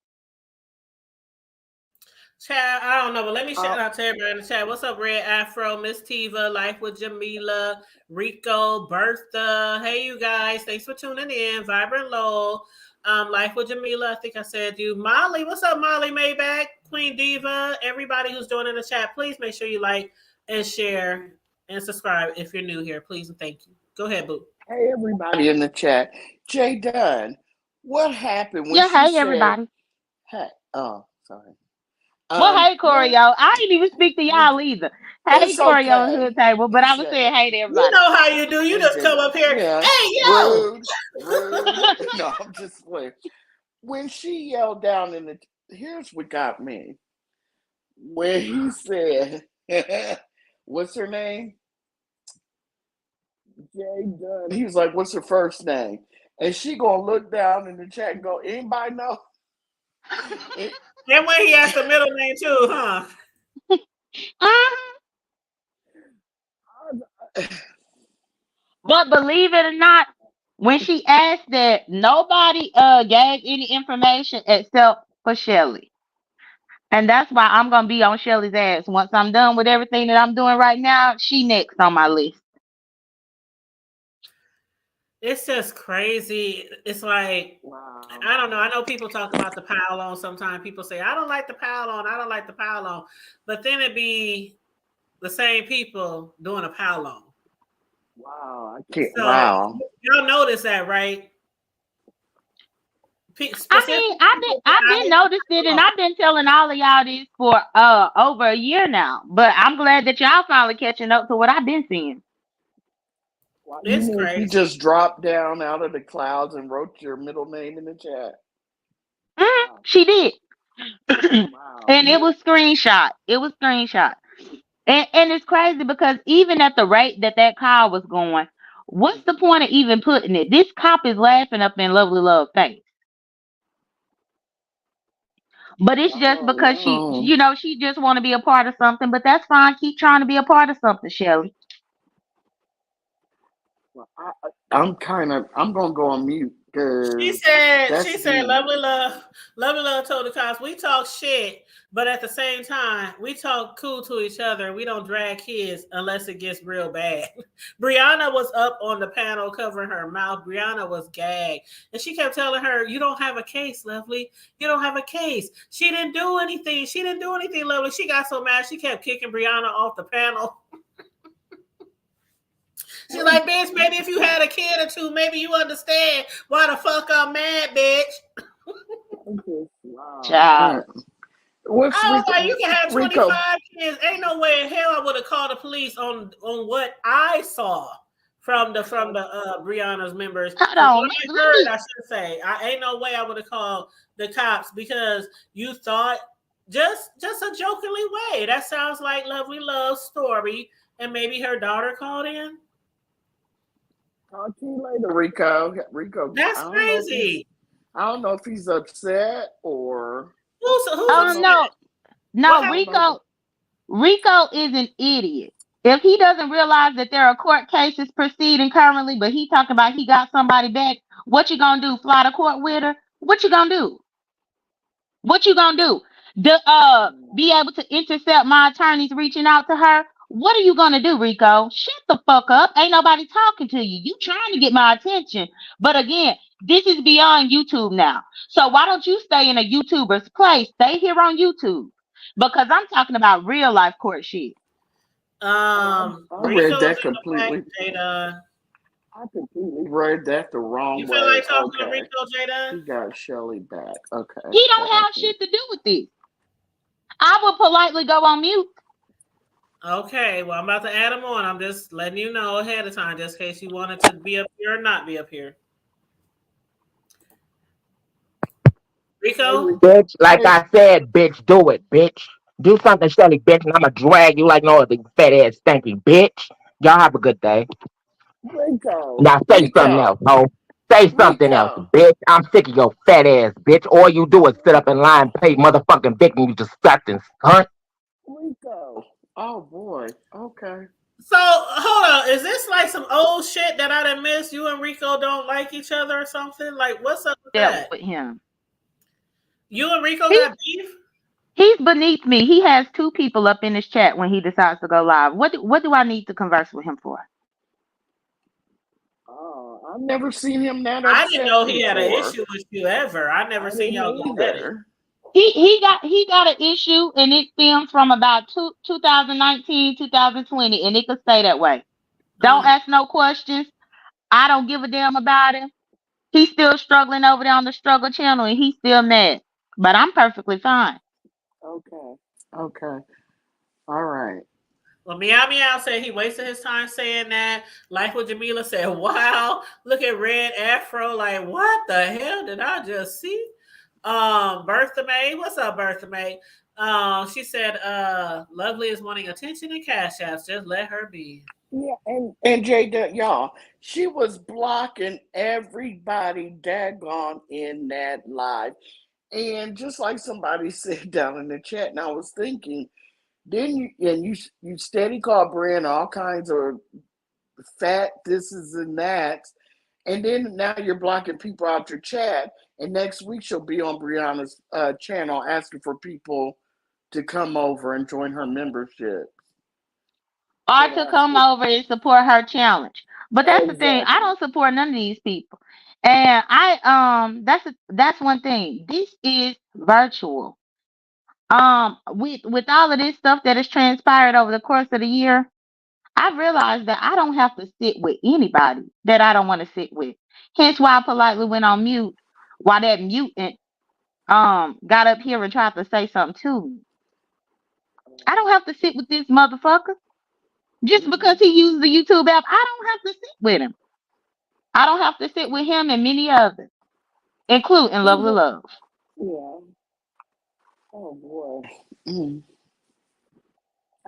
Chat, I don't know, but let me shout out to everybody in the chat. What's up, Red Afro, Miss Tiva, Life with Jamila, Rico, Bertha. Hey, you guys. Thanks for tuning in. Vibrant Lowell, Life with Jamila. I think I said you. Molly, what's up, Molly Maybach, Queen Diva. Everybody who's joining the chat, please make sure you like and share and subscribe if you're new here. Please and thank you. Go ahead, Boo. Hey, everybody in the chat. Jay Dunn, what happened when Yeah, she hey said, everybody. hey, oh, sorry. Well, hey What? Corio. I didn't even speak to y'all either. Hey It's Corio and Hood okay. Table, but You I was said, saying hey to You everybody. know how you do. You just come up here. yeah, Hey, yo. rude. No, I'm just playing. When she yelled down in the, here's what got me. When he said, what's her name? Jay Dunn. He was like, what's her first name? And she gonna look down in the chat and go, anybody know? That way he asked the middle name too, huh? But believe it or not, when she asked that, nobody gave any information except for Shelly. And that's why I'm gonna be on Shelly's ass. Once I'm done with everything that I'm doing right now, she next on my list. It's just crazy. It's like, Wow. I don't know. I know people talk about the pile on. Sometimes people say, I don't like the pile on. I don't like the pile on. But then it be the same people doing a pile on. Wow. I can't. So Wow. y'all notice that, right? I mean, I've been noticed it, and I've been telling all of y'all this for over a year now. But I'm glad that y'all finally catching up to what I've been seeing. Wow. It's You crazy. just dropped down out of the clouds and wrote your middle name in the chat. Wow. She did. Wow. And it was screenshot. It was screenshot. And it's crazy because even at the rate that car was going, what's the point of even putting it? This cop is laughing up in Lovely Love face. But it's just because she just want to be a part of something. But that's fine. Keep trying to be a part of something, Shelly. Well, I'm gonna go on mute She because said, Lovely Love told the cops, we talk shit, but at the same time, we talk cool to each other. We don't drag kids unless it gets real bad. Brianna was up on the panel covering her mouth. Brianna was gagged. And she kept telling her, you don't have a case, Lovely. You don't have a case. She didn't do anything. She didn't do anything, Lovely. She got so mad, she kept kicking Brianna off the panel. She's like, bitch, maybe if you had a kid or two, maybe you understand why the fuck I'm mad, bitch. wow. Child. What's I was like, you can have 25 Rico? kids. Ain't no way in hell I would have called the police on what I saw from the Brianna's members. Hold From on. what I heard, I should say, ain't no way I would have called the cops because you thought just a jokingly way. That sounds like Lovely Love's story, and maybe her daughter called in. Talk to you later, Rico. Rico, That's crazy. I don't know if he's upset or Who's Oh no, Rico is an idiot. If he doesn't realize that there are court cases proceeding currently, but he talking about he got somebody back, what you gonna do? Fly to court with her? What you gonna do? What you gonna do? Be able to intercept my attorneys reaching out to her? What are you gonna do, Rico? Shut the fuck up. Ain't nobody talking to you. You trying to get my attention. But again, this is beyond YouTube now. So why don't you stay in a YouTuber's place? Stay here on YouTube. Because I'm talking about real life court shit. I read that completely. I completely read that the wrong way. You feel like talking to Rico, Jada? He got Shelly back. Okay. He don't have shit to do with this. I would politely go on mute. Okay, well, I'm about to add him on. I'm just letting you know ahead of time, just in case you wanted to be up here or not be up here. Rico? Bitch, like I said, bitch, do it, bitch. Do something, Shelly, bitch, and I'm gonna drag you like no other fat ass stanky bitch. Y'all have a good day. Rico. Now say something else, ho. Say something else, bitch. I'm sick of your fat ass, bitch. All you do is sit up and lie and play motherfucking victim, you disgusting cunt. Rico. Oh boy. Okay. So hold on, is this like some old shit that I done missed? You and Rico don't like each other or something? Like, what's up with that? With him. You and Rico got beef? He's beneath me. He has 2 people up in his chat when he decides to go live. What do I need to converse with him for? Oh, I've never seen him that I didn't upset know he had an before. issue with you ever. I never I seen didn't y'all go at it. either. He got an issue, and it stems from about 2019, 2020, and it could stay that way. Don't Um, ask no questions. I don't give a damn about him. He's still struggling over there on the struggle channel, and he's still mad. But I'm perfectly fine. Okay. Okay. All right. well, Meow Meow said he wasted his time saying that. Like what Jamila said, wow, look at Red Afro. Like, what the hell did I just see? Bertha May, what's up, Bertha May? She said, Lovely is wanting attention and cash apps. Just let her be. Yeah, and Jada, y'all, she was blocking everybody daggone in that live. And just like somebody said down in the chat, and I was thinking, didn't you? And you steady call Brianna all kinds of fat thises and that, and then now you're blocking people out your chat. And next week she'll be on Brianna's channel asking for people to come over and join her membership. Or So to that's come over and support her challenge. But that's the thing. I exactly. don't support none of these people. And that's one thing. This is virtual. With all of this stuff that has transpired over the course of the year, I realized that I don't have to sit with anybody that I don't want to sit with. Hence why I politely went on mute while that mutant got up here and tried to say something to me. I don't have to sit with this motherfucker. Just because he uses the YouTube app, I don't have to sit with him. I don't have to sit with him and many others, including Lovely Love. Yeah. Oh boy. Mm.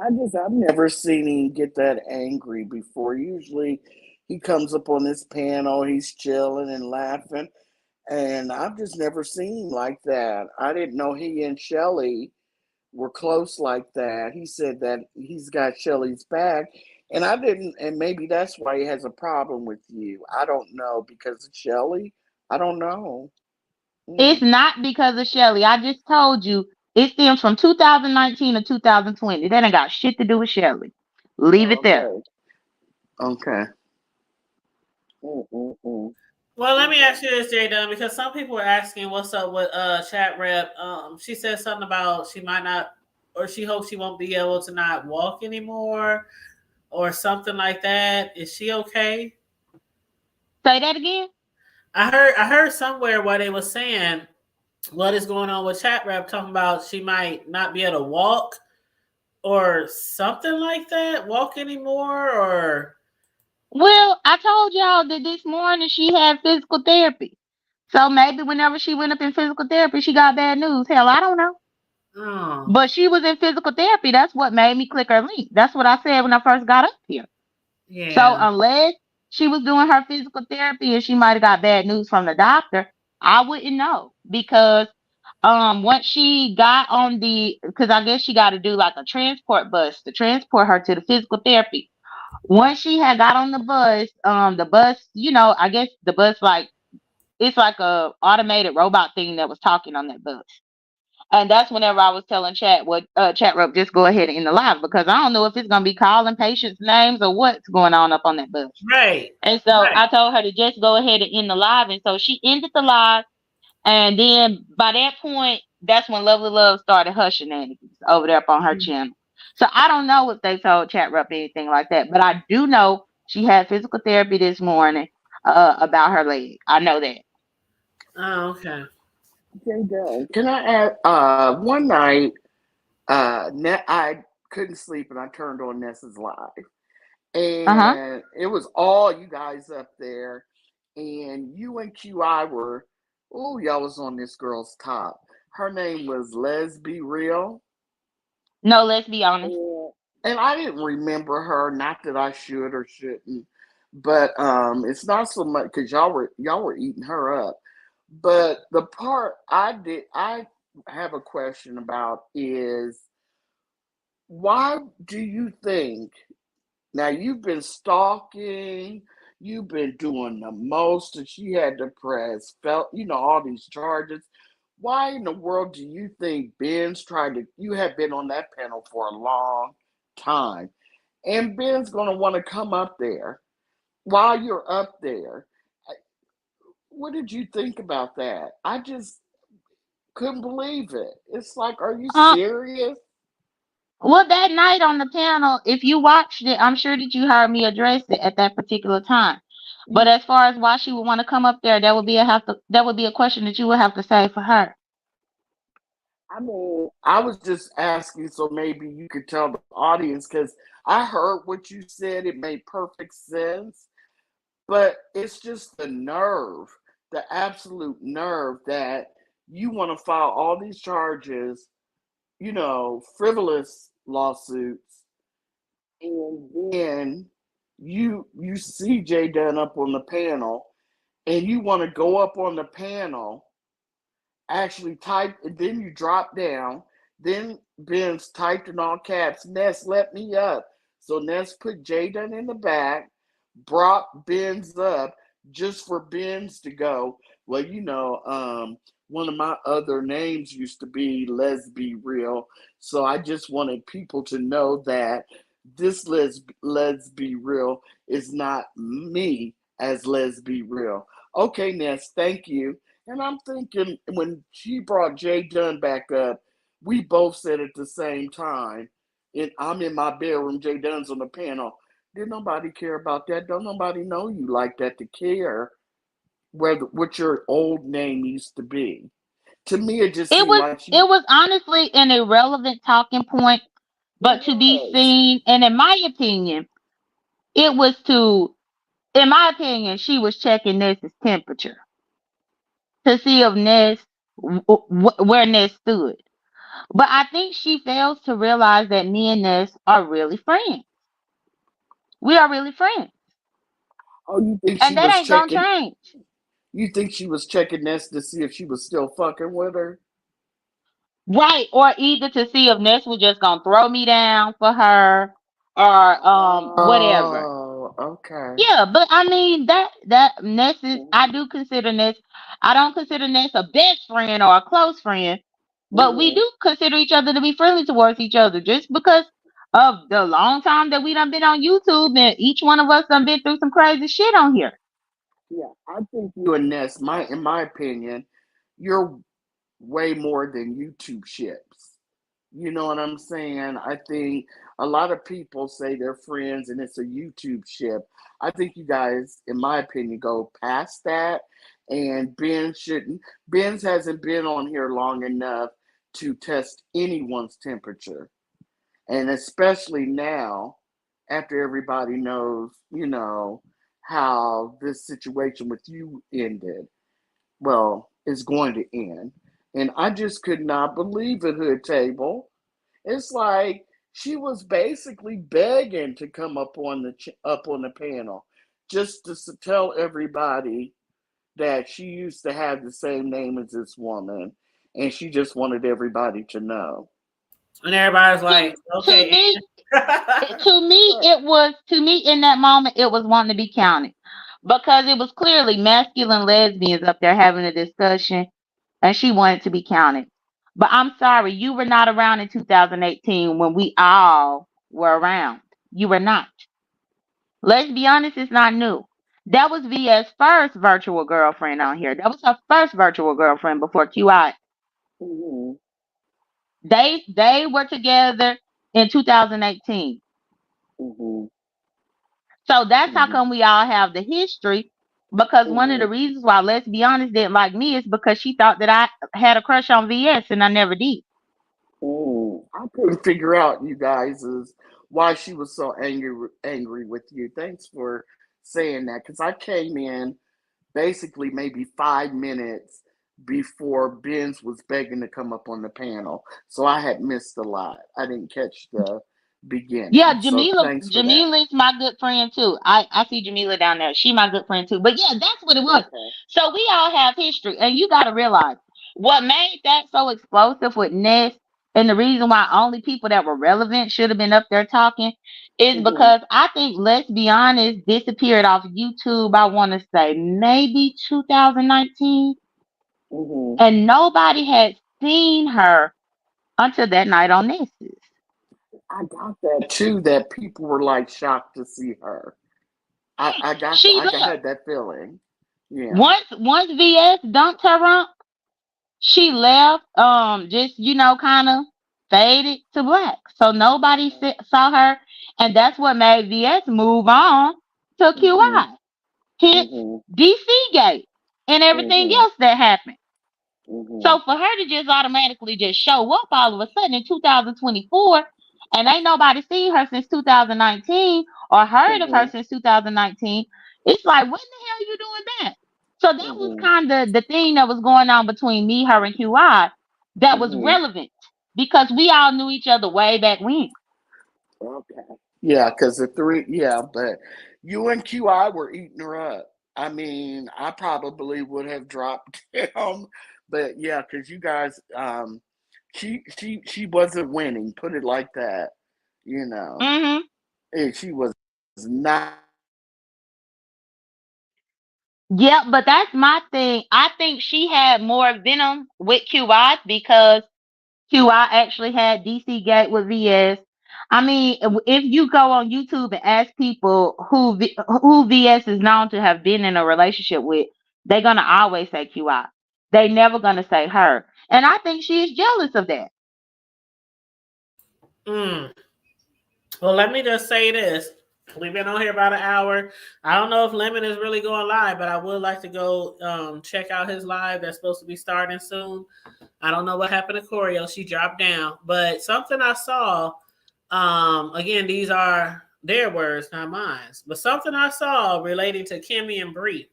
I've never seen him get that angry before. Usually he comes up on this panel, he's chilling and laughing. And I've just never seen him like that. I didn't know he and Shelly were close like that. He said that he's got Shelly's back. And I didn't, and maybe that's why he has a problem with you. I don't know, because of Shelly. I don't know. It's Mm. not because of Shelly. I just told you it stems from 2019 to 2020. That ain't got shit to do with Shelly. Leave it there. Okay. Okay. Mm-mm-mm. Well, let me Okay. ask you this, Jay Dunn, because some people were asking what's up with chat rep. She said something about she might not, or she hopes she won't be able to not walk anymore, or something like that. Is she okay? Say that again. I heard somewhere where they were saying what is going on with chat rep, talking about she might not be able to walk or something like that, walk anymore, or Well, I told y'all that this morning she had physical therapy. So maybe whenever she went up in physical therapy, she got bad news. Hell, I don't know. oh But she was in physical therapy. That's what made me click her link. That's what I said when I first got up here. So yeah. unless she was doing her physical therapy and she might have got bad news from the doctor, I wouldn't know because once she got on the because I guess she got to do like a transport bus to transport her to the physical therapy. Once she had got on the bus, I guess the bus like it's like a automated robot thing that was talking on that bus. And that's whenever I was telling Chat what Chat Rope just go ahead and end the live because I don't know if it's gonna be calling patients' names or what's going on up on that bus. Right. And so Right. I told her to just go ahead and end the live. And so she ended the live. And then by that point, that's when Lovely Love started her shenanigans over there up on her channel. So I don't know if they told Chat Rup anything like that, but I do know she had physical therapy this morning about her leg. I know that. Oh, okay. Jada, can I add? One night, I couldn't sleep and I turned on Nessa's live, Uh huh. and it was all you guys up there, and you and QI were, oh, y'all was on this girl's top. Her name was Les Be Real, No, let's be honest. and I didn't remember her. Not that I should or shouldn't, but it's not so much because y'all were eating her up. But the part I have a question about is, why do you think, now you've been stalking, you've been doing the most, and she had to press felt all these charges. why in the world do you think Ben's trying to? You have been on that panel for a long time, and Ben's going to want to come up there while you're up there. What did you think about that? I just couldn't believe it. It's like, are you Um, serious? well, that night on the panel, if you watched it, I'm sure that you heard me address it at that particular time. But You, as far as why she would want to come up there, that would be a question that you would have to say for her. I mean, I was just asking so maybe you could tell the audience because I heard what you said. It made perfect sense. But it's just the nerve, the absolute nerve that you want to file all these charges, frivolous lawsuits, and then you see Jay Dunn up on the panel, and you want to go up on the panel, actually type, and then you drop down. Then Ben's typed in all caps, Ness, let me up. So Ness put Jay Dunn in the back, brought Ben's up just for Ben's to go. Well, one of my other names used to be Let's Be Real. So I just wanted people to know that this Let's Be Real is not me as Let's Be Real. Okay, Ness, thank you. And I'm thinking when she brought Jay Dunn back up, we both said at the same time, and I'm in my bedroom, Jay Dunn's on the panel. Did nobody care about that? Don't nobody know you like that to care what your old name used to be. To me, it just It seemed was like she it was honestly an irrelevant talking point, it but to be was. seen, and in my opinion, it was to, in my opinion, she was checking Ness's temperature to see if where Ness stood. But I think she fails to realize that me and Ness are really friends. We are really friends, Oh, you think and she that was ain't gonna checking? change. You think she was checking this to see if she was still fucking with her? Right, or either to see if Ness was just gonna throw me down for her, or whatever. Oh, okay. Yeah, but I mean that Ness is, I do consider Ness, I don't consider Ness a best friend or a close friend, but we Mm-hmm. do consider each other to be friendly towards each other just because of the long time that we done been on YouTube and each one of us done been through some crazy shit on here. Yeah, I think you and Ness, in my opinion, you're way more than YouTube ships. You know what I'm saying? I think a lot of people say they're friends and it's a YouTube ship. I think you guys, in my opinion, go past that. And Ben shouldn't. Ben's hasn't been on here long enough to test anyone's temperature. And especially now, after everybody knows, how this situation with you ended. Well, is going to end. And I just could not believe it, Hood Table. It's like she was basically begging to come up on the panel, just to tell everybody that she used to have the same name as this woman, and she just wanted everybody to know. And everybody's To like, to okay. me, And Right. to me in that moment it was wanting to be counted because it was clearly masculine lesbians up there having a discussion, and she wanted to be counted. But I'm sorry, you were not around in 2018 when we all were around. You were not. Let's be honest, it's not new. That was VS first virtual girlfriend on here. That was her first virtual girlfriend before QI. Mm-hmm. They were together in 2018. Mm-hmm. So that's how Mm-hmm. come we all have the history. Because one of the Mm-hmm. reasons why Let's Be Honest didn't like me is because she thought that I had a crush on VS and I never did. I couldn't figure out, you guys, is why she was so angry with you. Thanks for saying that, because I came in basically maybe 5 minutes before Benz was begging to come up on the panel. So I had missed a lot. I didn't catch the Yeah, beginning. So Jamila. thanks for that. Jamila is my good friend too. I see Jamila down there. She my good friend too. But yeah, that's what it was. Okay. So we all have history, and you got to realize what made that so explosive with Ness, and the reason why only people that were relevant should have been up there talking, is Mm-hmm. because I think Let's Be Honest disappeared off YouTube. I want to say maybe 2019. Mhm. And nobody had seen her until that night on Nexus. I got that too. That people were like shocked to see her. I got She left. had that feeling. Yeah. Once VS dumped her rump, she left. Just kind of faded to black. So nobody saw her, and that's what made VS move on to Mhm. QI. Hence Mhm. DC Gate and everything Mhm. else that happened. Mhm. So for her to just automatically just show up all of a sudden in 2024, and ain't nobody seen her since 2019 or heard of her Mhm. since 2019, it's like, when the hell you doing that? So that was Mhm. kind of the thing that was going on between me, her, and QI that was Mhm. relevant because we all knew each other way back when. Okay. Yeah, because the three. Yeah, but you and QI were eating her up. I mean, I probably would have dropped down, but yeah, because you guys, she wasn't winning. Put it like that. You know, Hmm. she was not. Yeah, but that's my thing. I think she had more venom with QI because QI actually had DC Gate with VS. I mean, if you go on YouTube and ask people who VS is known to have been in a relationship with, they're gonna always say QI. They never gonna say her, and I think she is jealous of that. Mm. Well, let me just say this. We've been on here about an hour. I don't know if Lemon is really going live, but I would like to go check out his live that's supposed to be starting soon. I don't know what happened to Choreo. She dropped down. But something I saw, again, these are their words, not mine. But something I saw relating to Kimmy and Bree.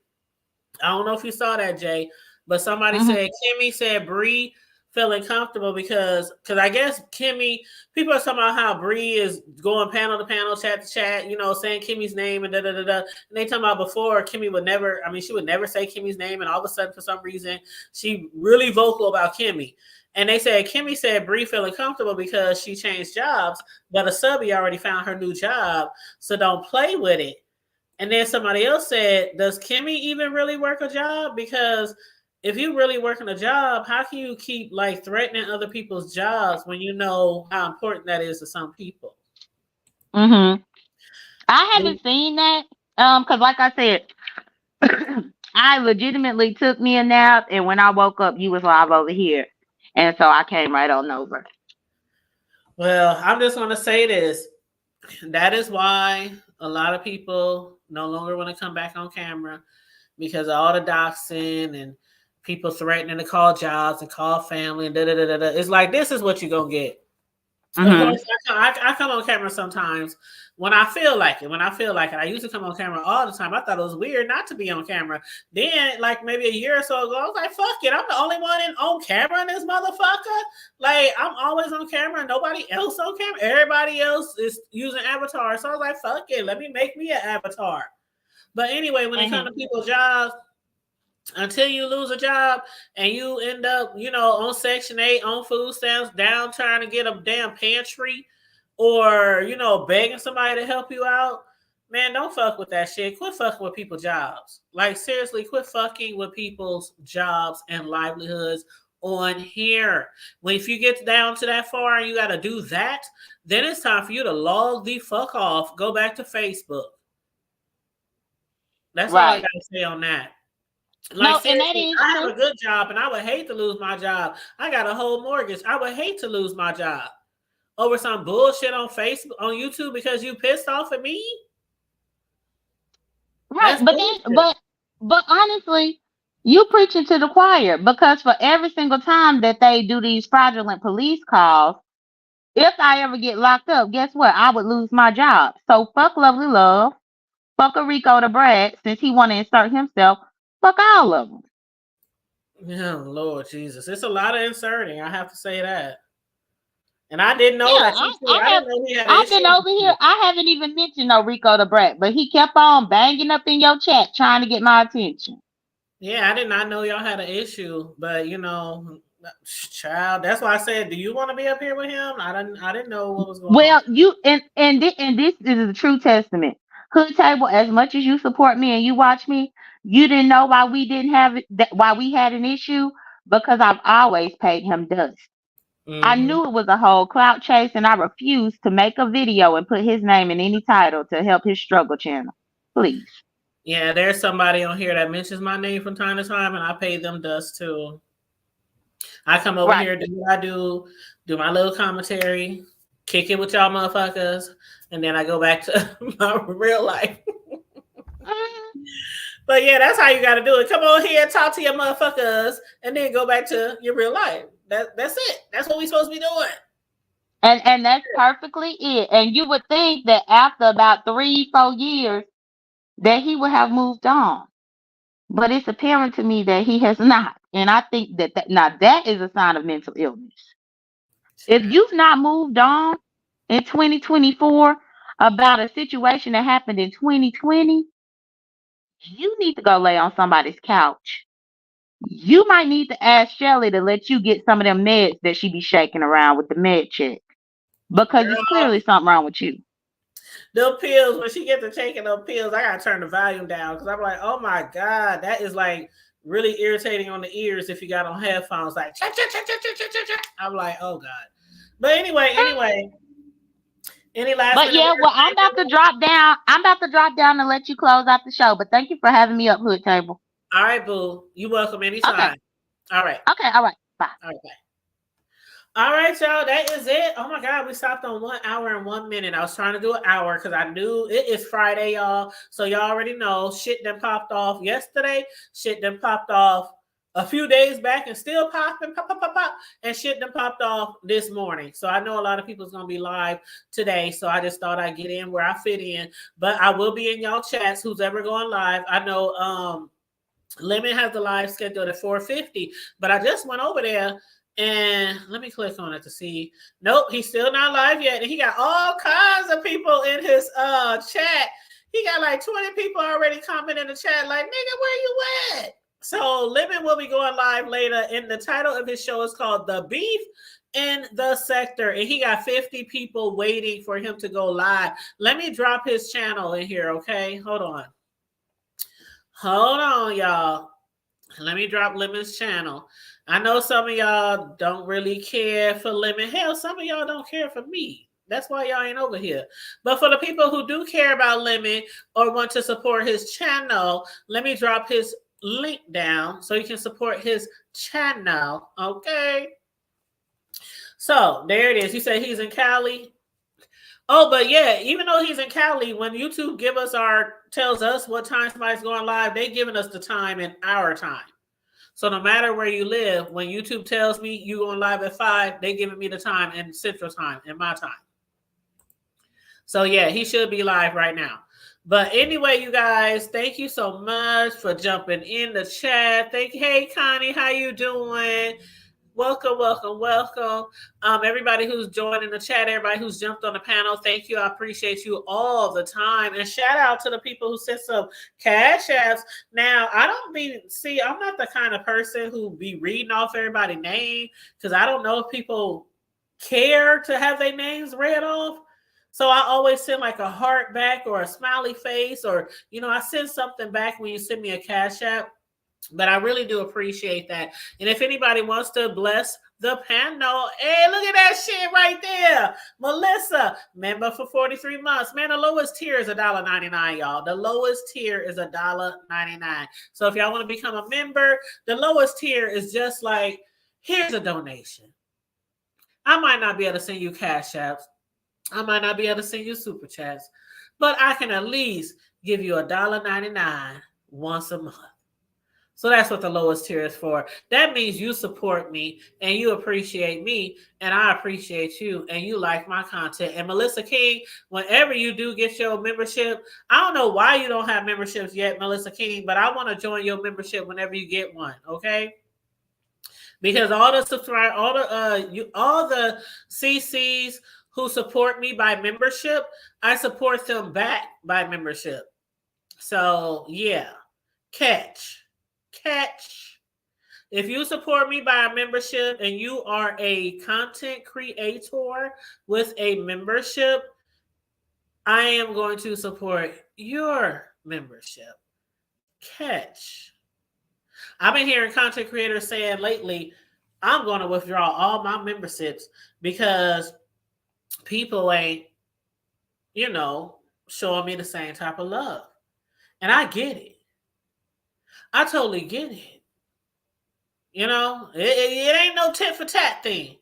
I don't know if you saw that, Jay, but somebody Hmm. said Kimmy said Bree feeling comfortable because I guess Kimmy, people are talking about how Bree is going panel to panel, chat to chat, saying Kimmy's name and da da da da. And they talking about before Kimmy would never, I mean, she would never say Kimmy's name, and all of a sudden, for some reason, she really vocal about Kimmy. And they said Kimmy said Bree feeling comfortable because she changed jobs, but a subby already found her new job, so don't play with it. And then somebody else said, does Kimmy even really work a job? Because if you really working a job, how can you keep like threatening other people's jobs when you know how important that is to some people? Hmm. I And haven't seen that because, like I said, I legitimately took me a nap, and when I woke up, you was live over here, and so I came right on over. well, I'm just going to say this. That is why a lot of people no longer want to come back on camera because of all the doxing and people threatening to call jobs and call family and da da da da. It's like, this is what you're going to get. Of Hmm. course, I come on camera sometimes when I feel like it. When I feel like it, I used to come on camera all the time. I thought it was weird not to be on camera. Then, like maybe a year or so ago, I was like, "Fuck it, I'm the only one on camera in this motherfucker." Like I'm always on camera, nobody else on camera. Everybody else is using avatars. So I was like, "Fuck it, let me make me an avatar." But anyway, when it comes Hmm. to people's jobs, until you lose a job and you end up, on Section 8, on food stamps, down trying to get a damn pantry or, begging somebody to help you out, man, don't fuck with that shit. Quit fucking with people's jobs. Like, seriously, quit fucking with people's jobs and livelihoods on here. When if you get down to that far and you got to do that, then it's time for you to log the fuck off. Go back to Facebook. That's all I Right. got to say on that. Like No, and that seriously, is I have true. a good job and I would hate to lose my job. I got a whole mortgage. I would hate to lose my job over some bullshit on Facebook, on YouTube because you pissed off at me. Right, That's bullshit. but honestly, you preaching to the choir because for every single time that they do these fraudulent police calls, if I ever get locked up, guess what? I would lose my job. So fuck Lovely Love, fuck a Rico the Brat since he want to insert himself. Fuck all of them. Oh Lord Jesus, it's a lot of inserting. I have to say that, and I didn't know Yeah, that you too. I didn't know he had an I've issue been with over here. you. I haven't even mentioned no Rico the Brat, but he kept on banging up in your chat trying to get my attention. Yeah, I did not know y'all had an issue, but child. That's why I said, do you want to be up here with him? I didn't know what was going on. Well, you and this is a true testament. Hood Table, as much as you support me and you watch me, you didn't know why we didn't have it, why we had an issue. because I've always paid him dust. I Mm-hmm. knew it was a whole clout chase, and I refused to make a video and put his name in any title to help his struggle channel. Please. Yeah, there's somebody on here that mentions my name from time to time, and I pay them dust too. I come over Right. here, do what I do my little commentary, kick it with y'all motherfuckers, and then I go back to my real life. Mm. But yeah, that's how you got to do it. Come on here, talk to your motherfuckers, and then go back to your real life. That's it. That's what we supposed to be doing. And that's perfectly it. And you would think that after about 3-4 years that he would have moved on. But it's apparent to me that he has not. And I think that now that is a sign of mental illness. If you've not moved on in 2024 about a situation that happened in 2020, you need to go lay on somebody's couch. You might need to ask Shelly to let you get some of them meds that she be shaking around with the med check. Because it's Girl, clearly something wrong with you. them pills, when she gets to taking them pills, I gotta turn the volume down because I'm like, oh my God, that is like really irritating on the ears if you got on headphones, like cha, cha, cha, cha, cha, cha, cha, cha. I'm like, oh God. But anyway, any last But minute yeah, well, words? I'm about to drop down. I'm about to drop down and let you close out the show. But thank you for having me up, Hood Table. All right, boo. You welcome Okay. anytime. All right. Okay. All right. Bye. All right, bye. All right, y'all. That is it. Oh my God, we stopped on 1 hour and 1 minute. I was trying to do an hour because I knew it is Friday, y'all. So y'all already know shit done popped off yesterday. Shit done popped off a few days back and still popping, pop, pop, pop, pop. And shit done popped off this morning. So I know a lot of people's gonna be live today. So I just thought I'd get in where I fit in. But I will be in y'all chats. Who's ever going live? I know Lemon has the live scheduled at 4:50, but I just went over there and let me click on it to see. Nope, he's still not live yet. And he got all kinds of people in his chat. He got like 20 people already commenting in the chat, like, nigga, where you at? So Lemon will be going live later, and the title of his show is called The Beef in the Sector, and he got 50 people waiting for him to go live. Let me drop his channel in here, okay? Hold on, y'all. Let me drop Lemon's channel. I know some of y'all don't really care for Lemon. Hell, some of y'all don't care for me. That's why y'all ain't over here. But for the people who do care about Lemon or want to support his channel, let me drop his link down so you can support his channel. Okay. So there it is. He said he's in Cali. Oh, but yeah, even though he's in Cali, when YouTube tells us what time somebody's going live, they giving us the time in our time. So no matter where you live, when YouTube tells me you going live at 5, they giving me the time in Central Time, in my time. So yeah, he should be live right now. But anyway, you guys, thank you so much for jumping in the chat. Hey Connie, how you doing? Welcome. Everybody who's joined in the chat, everybody who's jumped on the panel, thank you. I appreciate you all the time. And shout out to the people who sent some cash apps. Now, I'm not the kind of person who be reading off everybody's name because I don't know if people care to have their names read off. So I always send like a heart back or a smiley face, or, I send something back when you send me a cash app. But I really do appreciate that. And if anybody wants to bless the panel, hey, look at that shit right there. Melissa, member for 43 months. Man, the lowest tier is $1.99, y'all. The lowest tier is $1.99. So if y'all want to become a member, the lowest tier is just like, here's a donation. I might not be able to send you cash apps. I might not be able to send you super chats, but I can at least give you $1.99 once a month. So that's what the lowest tier is for. That means you support me and you appreciate me and I appreciate you and you like my content. And Melissa King, whenever you do get your membership, I don't know why you don't have memberships yet, Melissa King, but I want to join your membership whenever you get one, okay? Because all the CCs who support me by membership, I support them back by membership. So yeah, catch. If you support me by a membership and you are a content creator with a membership, I am going to support your membership. Catch. I've been hearing content creators saying lately, I'm going to withdraw all my memberships because people ain't, showing me the same type of love. And I get it. I totally get it. It ain't no tit for tat thing.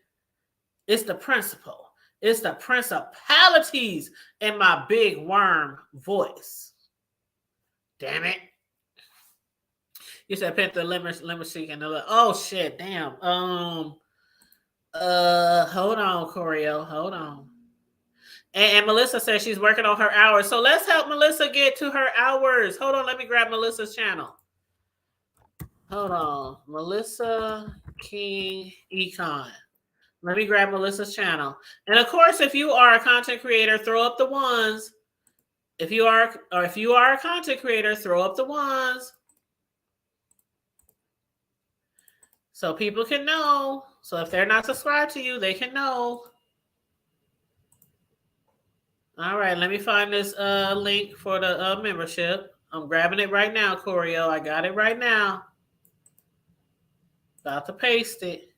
It's the principle. It's the principalities in my big worm voice. Damn it. You said pet the lemon chic and the oh shit, damn. Hold on, Corio. Hold on. And Melissa says she's working on her hours. So let's help Melissa get to her hours. Hold on, let me grab Melissa's channel. Hold on. Melissa King Econ. Let me grab Melissa's channel. And of course, if you are a content creator, throw up the ones. If you are a content creator, throw up the ones. So people can know. So if they're not subscribed to you, they can know. All right, let me find this link for the membership. I'm grabbing it right now, Corio. I got it right now. About to paste it.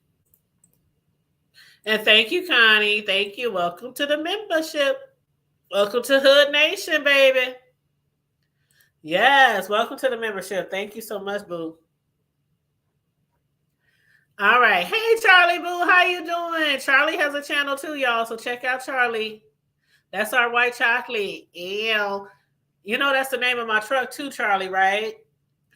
And thank you, Connie. Thank you. Welcome to the membership. Welcome to Hood Nation, baby. Yes, welcome to the membership. Thank you so much, boo. All right. Hey, Charlie, boo. How you doing? Charlie has a channel too, y'all. So check out Charlie. That's our white chocolate. Ew. That's the name of my truck too, Charlie, right?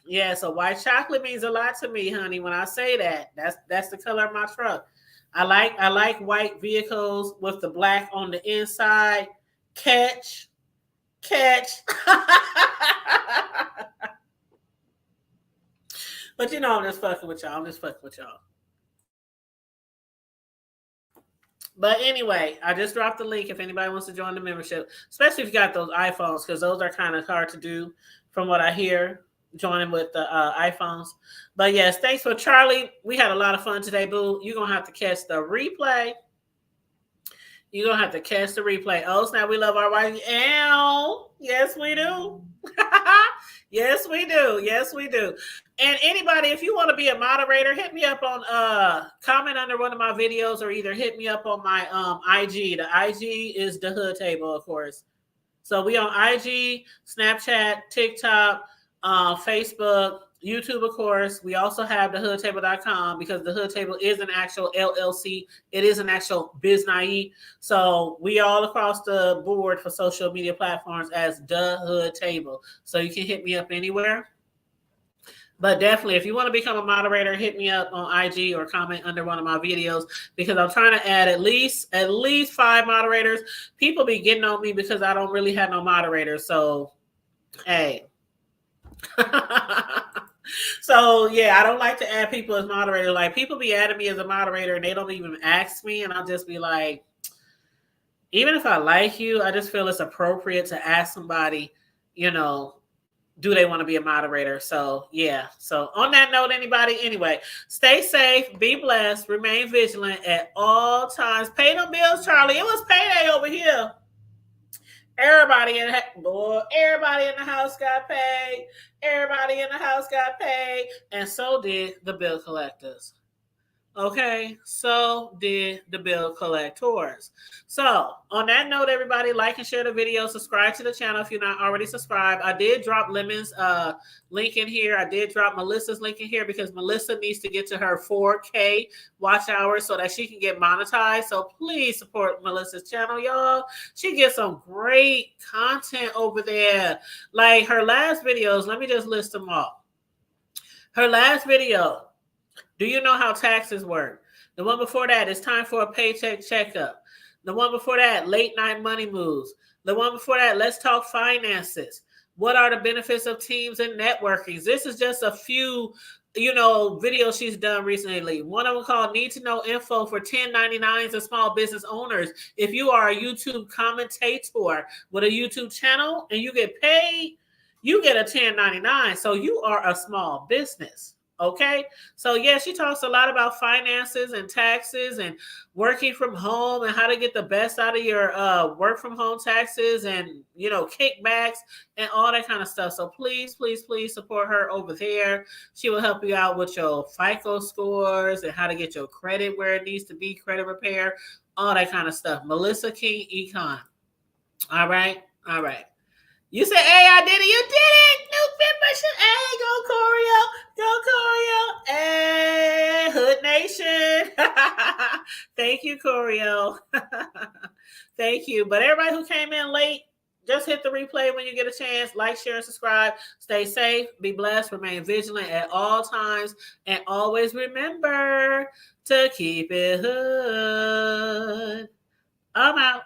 Yeah, so white chocolate means a lot to me, honey. When I say that, that's the color of my truck. I like white vehicles with the black on the inside. Catch. But I'm just fucking with y'all. But anyway, I just dropped the link if anybody wants to join the membership, especially if you got those iPhones, because those are kind of hard to do from what I hear, joining with the iPhones. But yes, thanks for Charlie. We had a lot of fun today, boo. You're going to have to catch the replay. Oh, snap, we love our wife. Ow. Yes, we do. Yes, we do. And anybody, if you want to be a moderator, hit me up on comment under one of my videos, or either hit me up on my IG. The IG is the Hood Table, of course. So we on IG, Snapchat, TikTok, Facebook, YouTube, of course. We also have thehoodtable.com, because the Hood Table is an actual LLC. It is an actual business. So we all across the board for social media platforms as the Hood Table. So you can hit me up anywhere. But definitely, if you want to become a moderator, hit me up on IG or comment under one of my videos, because I'm trying to add at least 5 moderators. People be getting on me because I don't really have no moderators. So, hey. So, yeah, I don't like to add people as moderators. Like, people be adding me as a moderator and they don't even ask me. And I'll just be like, even if I like you, I just feel it's appropriate to ask somebody, do they want to be a moderator? So, yeah. So, on that note, anyway, stay safe, be blessed, remain vigilant at all times. Pay them bills, Charlie. It was payday over here. Everybody in the house got paid. And so did the bill collectors. Okay, so did the bill collectors. So, on that note, everybody, like and share the video. Subscribe to the channel if you're not already subscribed. I did drop Lemon's link in here. I did drop Melissa's link in here, because Melissa needs to get to her 4K watch hours so that she can get monetized. So please support Melissa's channel, y'all. She gets some great content over there. Like her last videos, let me just list them off. Her last video, do you know how taxes work? The one before that, it's time for a paycheck checkup. The one before that, late night money moves. The one before that, let's talk finances. What are the benefits of teams and networking? This is just a few, videos she's done recently. One of them called Need to Know Info for 1099s and small business owners. If you are a YouTube commentator with a YouTube channel and you get paid, you get a 1099. So you are a small business. Okay, so yeah, she talks a lot about finances and taxes and working from home and how to get the best out of your work from home taxes and kickbacks and all that kind of stuff. So please, please, please support her over there. She will help you out with your FICO scores and how to get your credit where it needs to be, credit repair, all that kind of stuff. Melissa King Econ. All right, all right. You said, hey, I did it. You did it. New membership. Hey, go Corio. Go Corio. Hey, Hood Nation. Thank you, Corio. Thank you. But everybody who came in late, just hit the replay when you get a chance. Like, share, and subscribe. Stay safe. Be blessed. Remain vigilant at all times. And always remember to keep it hood. I'm out.